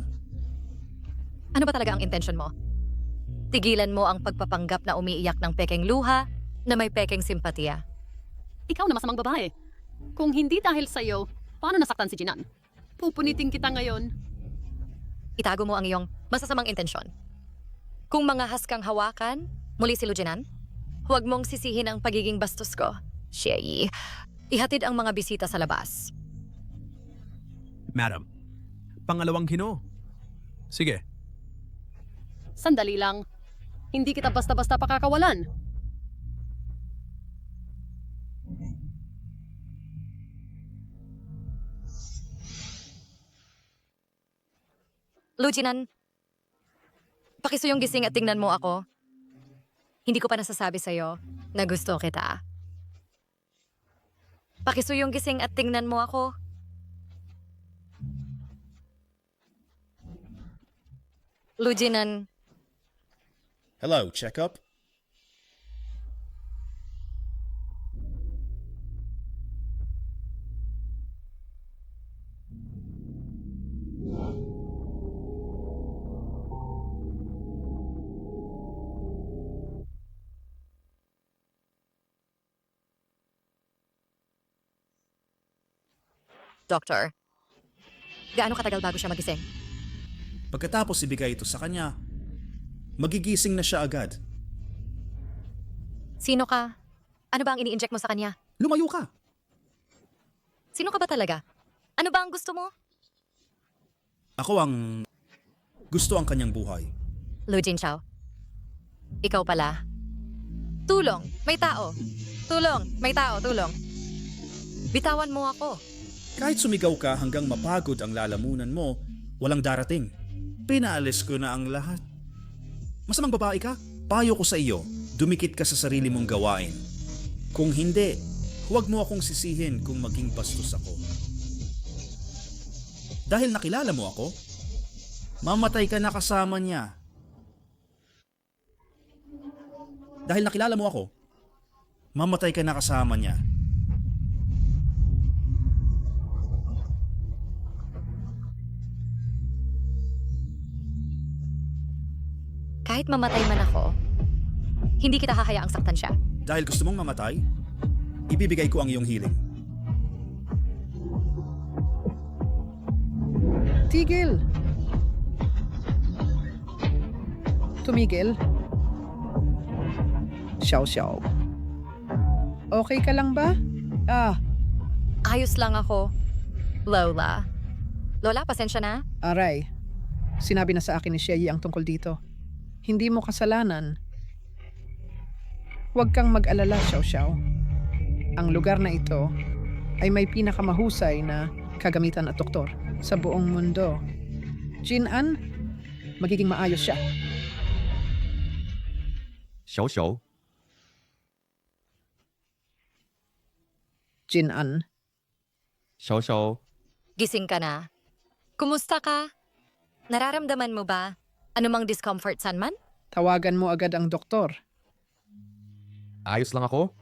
Ano ba talaga ang intention mo? Tigilan mo ang pagpapanggap na umiiyak ng pekeng luha na may pekeng simpatiya. Ikaw na masamang babae. Kung hindi dahil sa'yo, paano nasaktan si Jinan? Pupunitin kita ngayon. Itago mo ang iyong masasamang intensyon. Kung mga haskang hawakan, muli si Lujinan, huwag mong sisihin ang pagiging bastos ko. Siyay, ihatid ang mga bisita sa labas. Madam, pangalawang hino. Sige, Sandali lang. Hindi kita basta-basta pakakawalan. Lujinan, pakisuyong gising at tingnan mo ako. Hindi ko pa nasasabi sa'yo na gusto kita. Pakisuyong gising at tingnan mo ako. Lujinan, Hello, checkup? Doktor. Gaano katagal bago siya magising? Pagkatapos ibigay ito sa kanya, magigising na siya agad. Sino ka? Ano ba ang ini-inject mo sa kanya? Lumayo ka! Sino ka ba talaga? Ano ba ang gusto mo? Ako ang gusto ang kanyang buhay. Lu Jinxiao. Ikaw pala. Tulong! May tao! Tulong! May tao! Tulong! Bitawan mo ako. Kahit sumigaw ka hanggang mapagod ang lalamunan mo, walang darating. Pinaalis ko na ang lahat. Masamang babae ka? Payo ko sa iyo, dumikit ka sa sarili mong gawain. Kung hindi, huwag mo akong sisihin kung maging bastos ako. Dahil nakilala mo ako, mamatay ka na kasama niya. Dahil nakilala mo ako, mamatay ka na kasama niya. Kahit mamatay man ako, hindi kita hahayaang saktan siya. Dahil gusto mong mamatay, ibibigay ko ang iyong healing. Tigil! Tumigil. Xiao. Okay ka lang ba? Ayos lang ako. Lola. Lola, pasensya na. Aray, sinabi na sa akin ni Sherry ang tungkol dito. Hindi mo kasalanan. Huwag kang mag-alala, Xiao. Ang lugar na ito ay may pinakamahusay na kagamitan at doktor sa buong mundo. Jin-an, magiging maayos siya. Xiao. Jin-an. Xiao. Gising ka na. Kumusta ka? Nararamdaman mo ba anumang discomfort san man? Tawagan mo agad ang doktor. Ayos lang ako.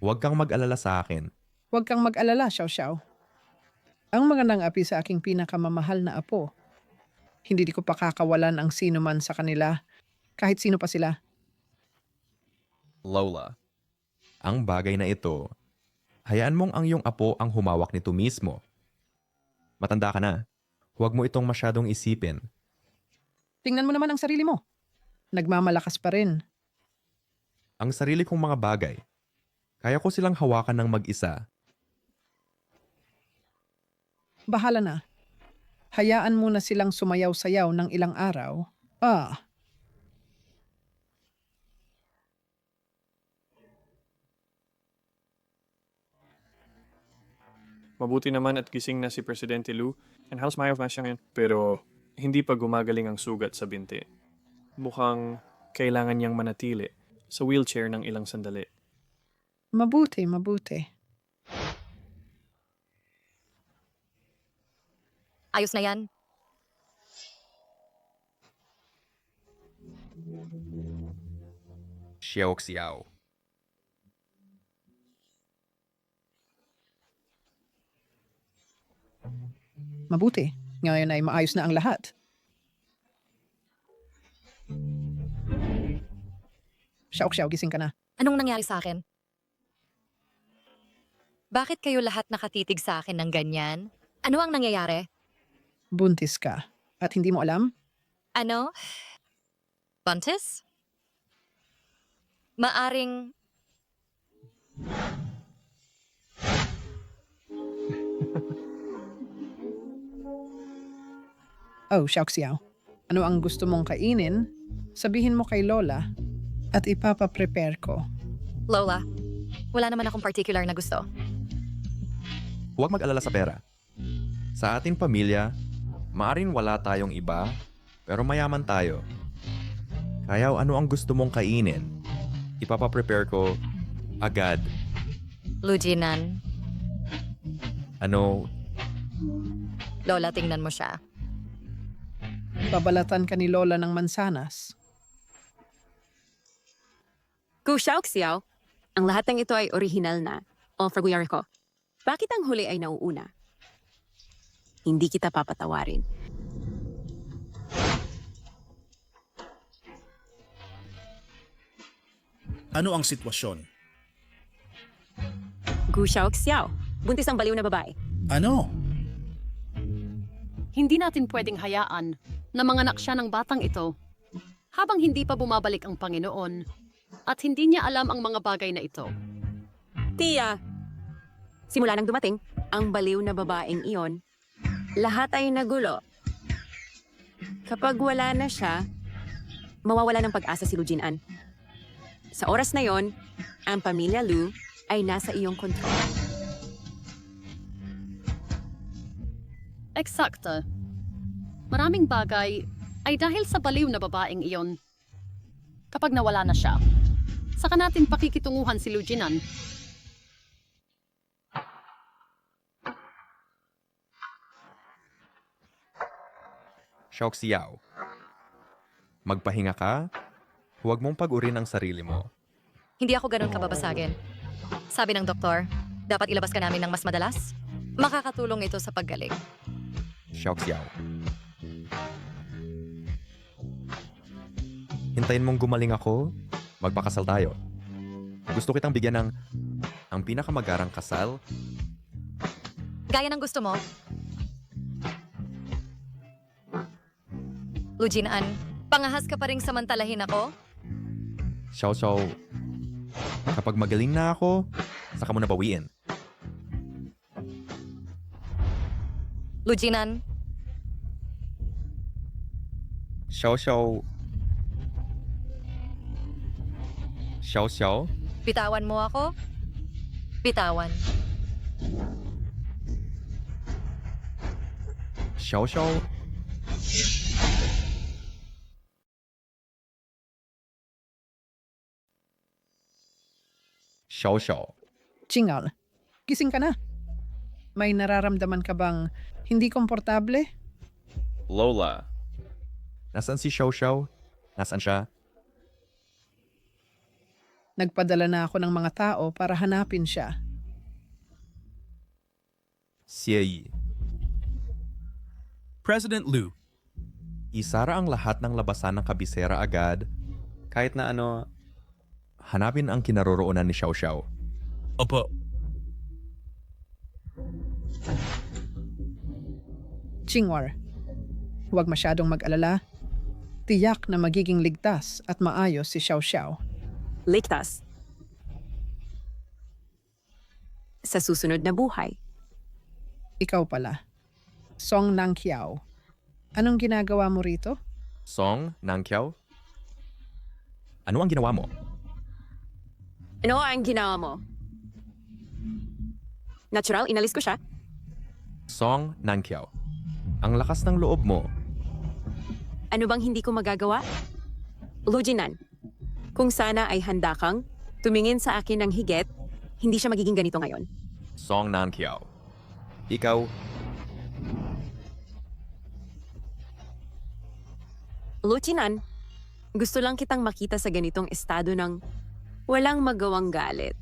Huwag kang mag-alala sa akin. Huwag kang mag-alala, Xiao. Ang magandang api sa aking pinakamamahal na apo. Hindi ko pakakawalan ang sino man sa kanila, kahit sino pa sila. Lola, ang bagay na ito, hayaan mong ang iyong apo ang humawak nito mismo. Matanda ka na. Huwag mo itong masyadong isipin. Tingnan mo naman ang sarili mo. Nagmamalakas pa rin. Ang sarili kong mga bagay, kaya ko silang hawakan ng mag-isa. Bahala na. Hayaan mo na silang sumayaw-sayaw ng ilang araw. Mabuti naman at gising na si Presidente Lu and halos mayaw na siya ngayon. Pero hindi pa gumagaling ang sugat sa binti. Mukhang kailangan niyang manatili sa wheelchair ng ilang sandali. Mabuti. Ayos na yan. Xiao. Mabuti. Ngayon ay maayos na ang lahat. Xiao, gising ka na. Anong nangyari sa akin? Bakit kayo lahat nakatitig sa akin ng ganyan? Ano ang nangyayari? Buntis ka. At hindi mo alam? Ano? Buntis? Maaring... Oh, Xiao. Ano ang gusto mong kainin? Sabihin mo kay Lola at ipapa-prepare ko. Lola, wala naman akong particular na gusto. Huwag mag-alala sa pera. Sa ating pamilya, maaring wala tayong iba, pero mayaman tayo. Kaya ano ang gusto mong kainin? Ipapa-prepare ko agad. Lujinan, Ano? Lola, tingnan mo siya. Babalatan ka ni Lola ng mansanas. Gu Xiao, ang lahat ng ito ay orihinal na. O Fraguiar ko. Bakit ang huli ay nauuna? Hindi kita papatawarin. Ano ang sitwasyon? Gu Xiao, buntis ang baliw na babae. Ano? Hindi natin pwedeng hayaan na manganak siya ng batang ito habang hindi pa bumabalik ang Panginoon at hindi niya alam ang mga bagay na ito. Tia, simula nang dumating ang baliw na babaeng iyon, lahat ay nagulo. Kapag wala na siya, mawawala ng pag-asa si Lu Jinan. Sa oras na yon, ang pamilya Lu ay nasa iyong kontrol. Eksakto. Maraming bagay ay dahil sa baliw na babaeng iyon. Kapag nawala na siya, saka natin pakikitunguhan si Lu Jinan. Xiao Xiao. Magpahinga ka. Huwag mong pag-urin ang sarili mo. Hindi ako ganun kababasagin. Sabi ng doktor, dapat ilabas ka namin ng mas madalas. Makakatulong ito sa paggaling. Xiao Xiao. Hintayin mong gumaling ako, magpakasal tayo. Gusto kitang bigyan ng ang pinakamagarang kasal. Gaya ng gusto mo. Lu Jinan, pangahas ka pa ring samantalahin ako? Xiao Xiao, kapag magaling na ako, saka mo na bawiin. Lu Jinan, Xiao Xiao. Xiao Xiao. bitawan mo ako? Bitawan. Xiao Xiao. Xiao Xiao. Chingal, gising ka na. May nararamdaman ka bang hindi komportable? Lola. Nasaan si Xiao Xiao? Nasaan siya? Nagpadala na ako ng mga tao para hanapin siya. Xie Yi. President Lu. Isara ang lahat ng labasan ng kabisera agad. Kahit na hanapin ang kinaroroonan ni Xiao Xiao. Opo. Chingwar, huwag masyadong mag-alala. Tiyak na magiging ligtas at maayos si Xiao Xiao. Ligtas. Sa susunod na buhay. Ikaw pala, Song Nang Kiao. Anong ginagawa mo rito? Song Nangqiao? Ano ang ginawa mo? Ano ang ginawa mo? Natural, inalis ko siya. Song Nangqiao. Ang lakas ng loob mo. Ano bang hindi ko magagawa? Lu Jinan, kung sana ay handa kang tumingin sa akin ng higit, hindi siya magiging ganito ngayon. Song Nangqiao. Ikaw, Lu Jinan, gusto lang kitang makita sa ganitong estado ng walang magawang galit.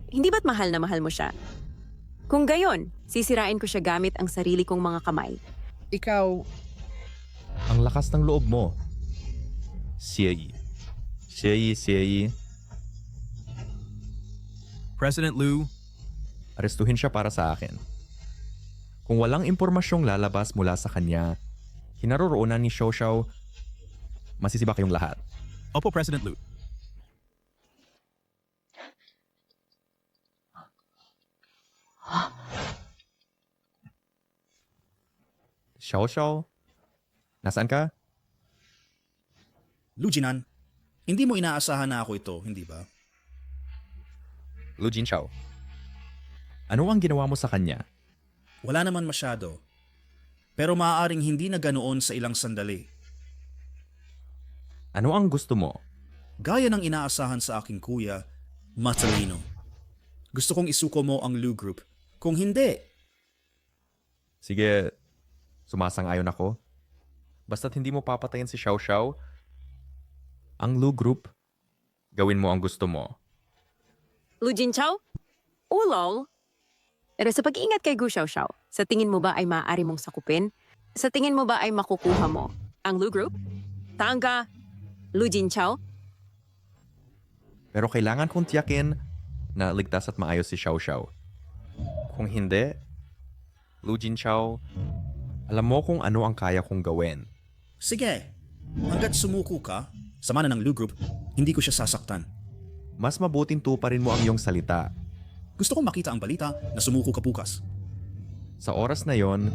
Hindi ba't mahal na mahal mo siya? Kung gayon, sisirain ko siya gamit ang sarili kong mga kamay. Ikaw, ang lakas ng loob mo. Xie Yi. Xie Yi, Xie Yi. President Lu. Arestuhin siya para sa akin. Kung walang impormasyong lalabas mula sa kanya, kinaroroonan ni Xiao Xiao, masisiba kayong lahat. Opo, President Lu. Xiao Xiao, nasaan ka? Lu Jinan, hindi mo inaasahan na ako ito, hindi ba? Lu Jinxiao. Ano ang ginawa mo sa kanya? Wala naman masyado. Pero maaaring hindi na ganoon sa ilang sandali. Ano ang gusto mo? Gaya ng inaasahan sa aking kuya, matalino. Gusto kong isuko mo ang Lu Group. Kung hindi, Sige, sumasang-ayon ako. Basta't hindi mo papatayin si Xiao Xiao, ang Lu Group, gawin mo ang gusto mo. Lu Jinxiao? Ulol? Pero sa pag-iingat kay Gu Xiao Xiao, sa tingin mo ba ay maaari mong sakupin? Sa tingin mo ba ay makukuha mo ang Lu Group? Tangga, Lu Jinxiao? Pero kailangan kong tiyakin na ligtas at maayos si Xiao Xiao. Kung hindi, Lu Jinchao, alam mo kung ano ang kaya kong gawin. Sige, hanggat sumuko ka, sama na ng Lu Group, hindi ko siya sasaktan. Mas mabuting tuparin mo ang iyong salita. Gusto kong makita ang balita na sumuko ka bukas. Sa oras na yon,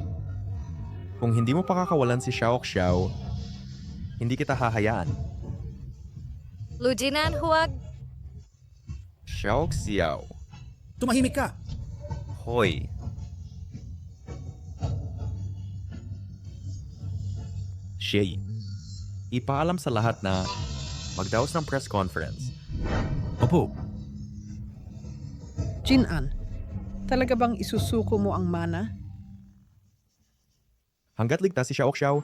kung hindi mo pakakawalan si Xiao Xiao, hindi kita hahayaan. Lu Jinan, huwag. Xiao Xiao. Tumahimik ka! Hoy. Shay, ipaalam sa lahat na magdaos ng press conference. Opo. Jin-an, talaga bang isusuko mo ang mana? Hanggat ligtas si Xiao Xiao,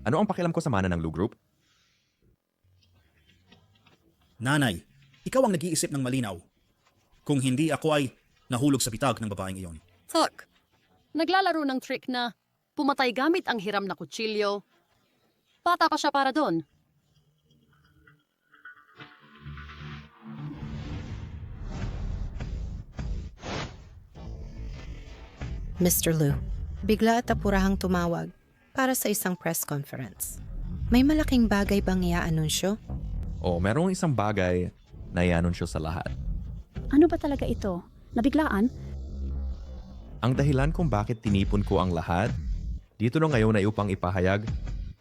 ano ang pakialam ko sa mana ng Lu Group? Nanay, ikaw ang nag-iisip ng malinaw. Kung hindi ako ay nahulog sa bitag ng babaeng iyon. Tok, naglalaro ng trick na pumatay gamit ang hiram na kutsilyo. Bata pa siya para doon. Mr. Lu, bigla at apurahang tumawag para sa isang press conference. May malaking bagay bang i-anunsyo? O merong isang bagay na i-anunsyo sa lahat. Ano ba talaga ito? Nabiglaan? Ang dahilan kung bakit tinipon ko ang lahat, dito na ngayon ay upang ipahayag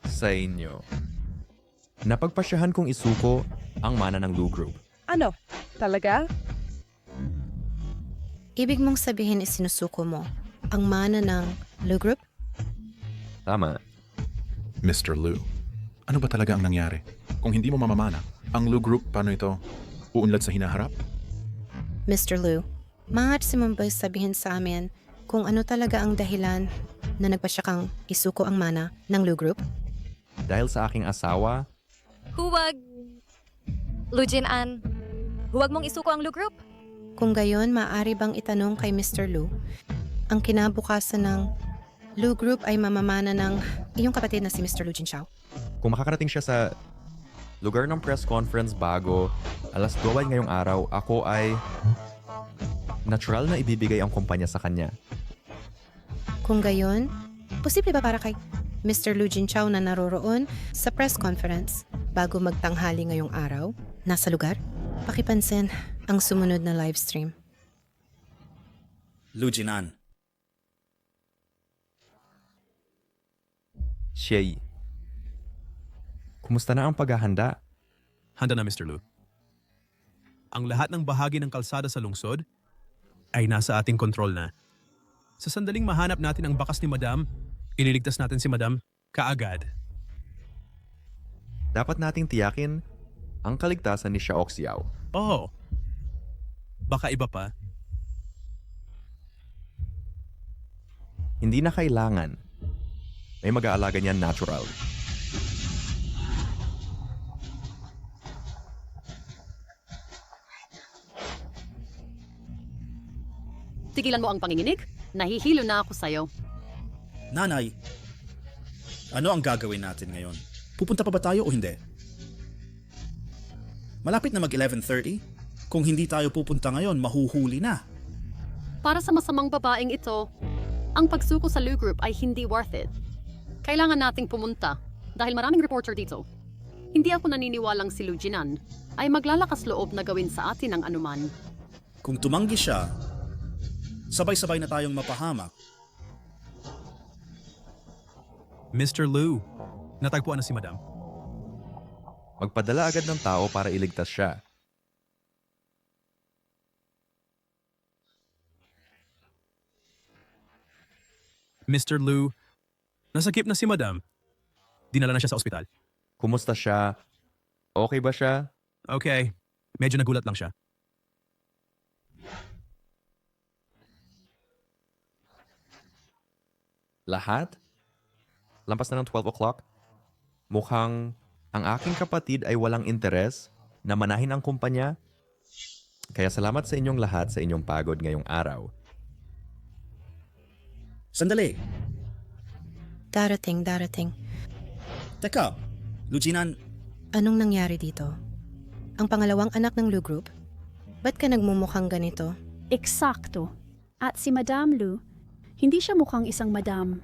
sa inyo. Napagpasyahan kong isuko ang mana ng Lu Group. Ano? Talaga? Ibig mong sabihin isinusuko mo ang mana ng Lu Group? Tama. Mr. Lu, ano ba talaga ang nangyari? Kung hindi mo mamamana, ang Lu Group, paano ito uunlad sa hinaharap? Mr. Lu, maaari mo ba sabihin sa amin kung ano talaga ang dahilan na nagpasya kang isuko ang mana ng Lu Group? Dahil sa aking asawa, Huwag. Lu Jinan, huwag mong isuko ang Lu Group. Kung gayon, maaari bang itanong kay Mr. Lu, ang kinabukasan ng Lu Group ay mamamana ng iyong kapatid na si Mr. Lu Jinchao? kung makakarating siya sa lugar ng press conference bago 2:00 ngayong araw, ako ay natural na ibibigay ang kumpanya sa kanya. Kung gayon, posible ba para kay Mr. Lu Jinchao na naroroon sa press conference bago magtanghali ngayong araw, nasa lugar? Pakipansin ang sumunod na live stream. Lu Jinan, Shay, kumusta na ang paghahanda? Handa na, Mr. Lu. Ang lahat ng bahagi ng kalsada sa lungsod ay nasa ating kontrol na. Sa sandaling mahanap natin ang bakas ni Madam, ililigtas natin si Madam kaagad. Dapat nating tiyakin ang kaligtasan ni Xiao Xiao. Oo. Baka iba pa. Hindi na kailangan. May mag-aalaga niyan natural. Tigilan mo ang panginginig. Nahihilo na ako sa'yo. nanay, ano ang gagawin natin ngayon? Pupunta pa ba tayo o hindi? Malapit na mag 11:30. Kung hindi tayo pupunta ngayon, mahuhuli na. Para sa masamang babaeng ito, ang pagsuko sa Lu Group ay hindi worth it. Kailangan nating pumunta dahil maraming reporter dito. Hindi ako naniniwalang si Lu Jinan ay maglalakas loob na gawin sa atin ang anuman. Kung tumanggi siya, sabay-sabay na tayong mapahamak. Mr. Lu, natagpuan na si Madam. Magpadala agad ng tao para iligtas siya. Mr. Lu, nasakip na si Madam. Dinala na siya sa ospital. Kumusta siya? Okay ba siya? Okay, medyo nagulat lang siya. Lahat? Lampas na ng 12 o'clock? Mukhang ang aking kapatid ay walang interes na manahin ang kumpanya. Kaya salamat sa inyong lahat sa inyong pagod ngayong araw. Sandali. Darating. Teka, Lu Jinan, Anong nangyari dito? Ang pangalawang anak ng Lu Group? Ba't ka nagmumukhang ganito? Eksakto. At si Madame Lu, Hindi siya mukhang isang madam.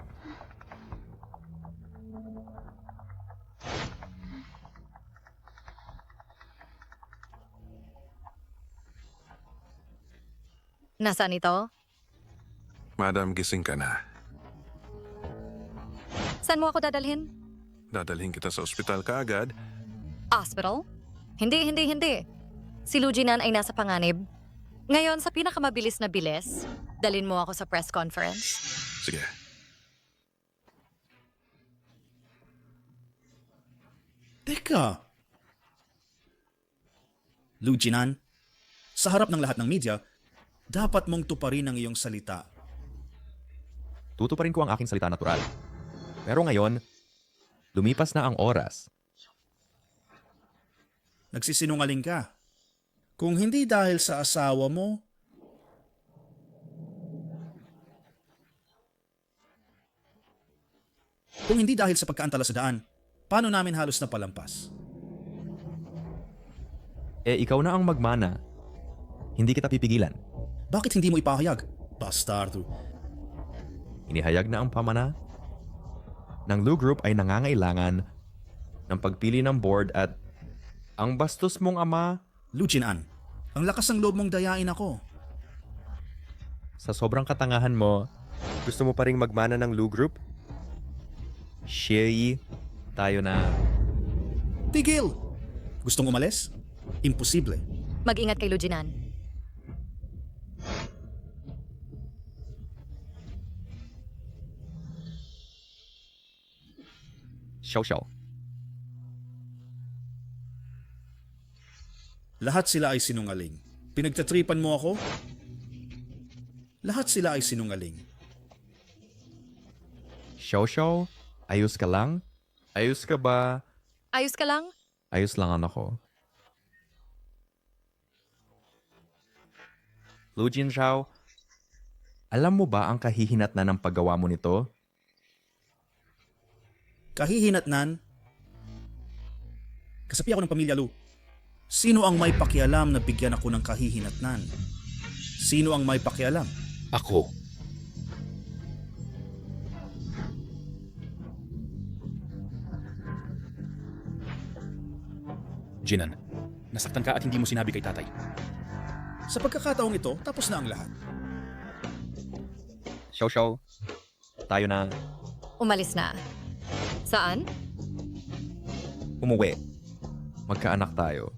Nasaan ito? Madam, gising ka na. Saan mo ako dadalhin? Dadalhin kita sa ospital kaagad. Hospital? Hindi. Si Lujinan ay nasa panganib. Ngayon, sa pinakamabilis na bilis, dalhin mo ako sa press conference. Sige. Teka! Lujinan, sa harap ng lahat ng media, dapat mong tuparin ang iyong salita. Tutuparin ko ang aking salita natural. Pero ngayon, lumipas na ang oras. Nagsisinungaling ka. Kung hindi dahil sa asawa mo, kung hindi dahil sa pagkaantala sa daan, paano namin halos na palampas? Ikaw na ang magmana. Hindi kita pipigilan. Bakit hindi mo ipahayag? Bastardo. Inihayag na ang pamana ng Lu Group ay nangangailangan ng pagpili ng board at ang bastos mong ama. Lujinan, ang lakas ng loob mong dayain ako. Sa sobrang katangahan mo, gusto mo pa ring magmana ng Lu Group? Sherry, tayo na. Tigil! Gustong umalis? Imposible. Mag-ingat kay Lujinan. Xiao. Lahat sila ay sinungaling. Pinagtatripan mo ako? Lahat sila ay sinungaling. Xiao, ayos ka lang? Ayos ka ba? Ayos ka lang? Ayos lang ako. Lu Jinzhao, alam mo ba ang kahihinatnan ng paggawa mo nito? Kahihinatnan? Kasapi ako ng pamilya Lu. Sino ang may pakialam na bigyan ako ng kahihinatnan? Sino ang may pakialam? Ako. Jinan, nasaktan ka at hindi mo sinabi kay tatay. Sa pagkakataong ito, tapos na ang lahat. Xiao, tayo na. Umalis na. Saan? Umuwi. Magkaanak tayo.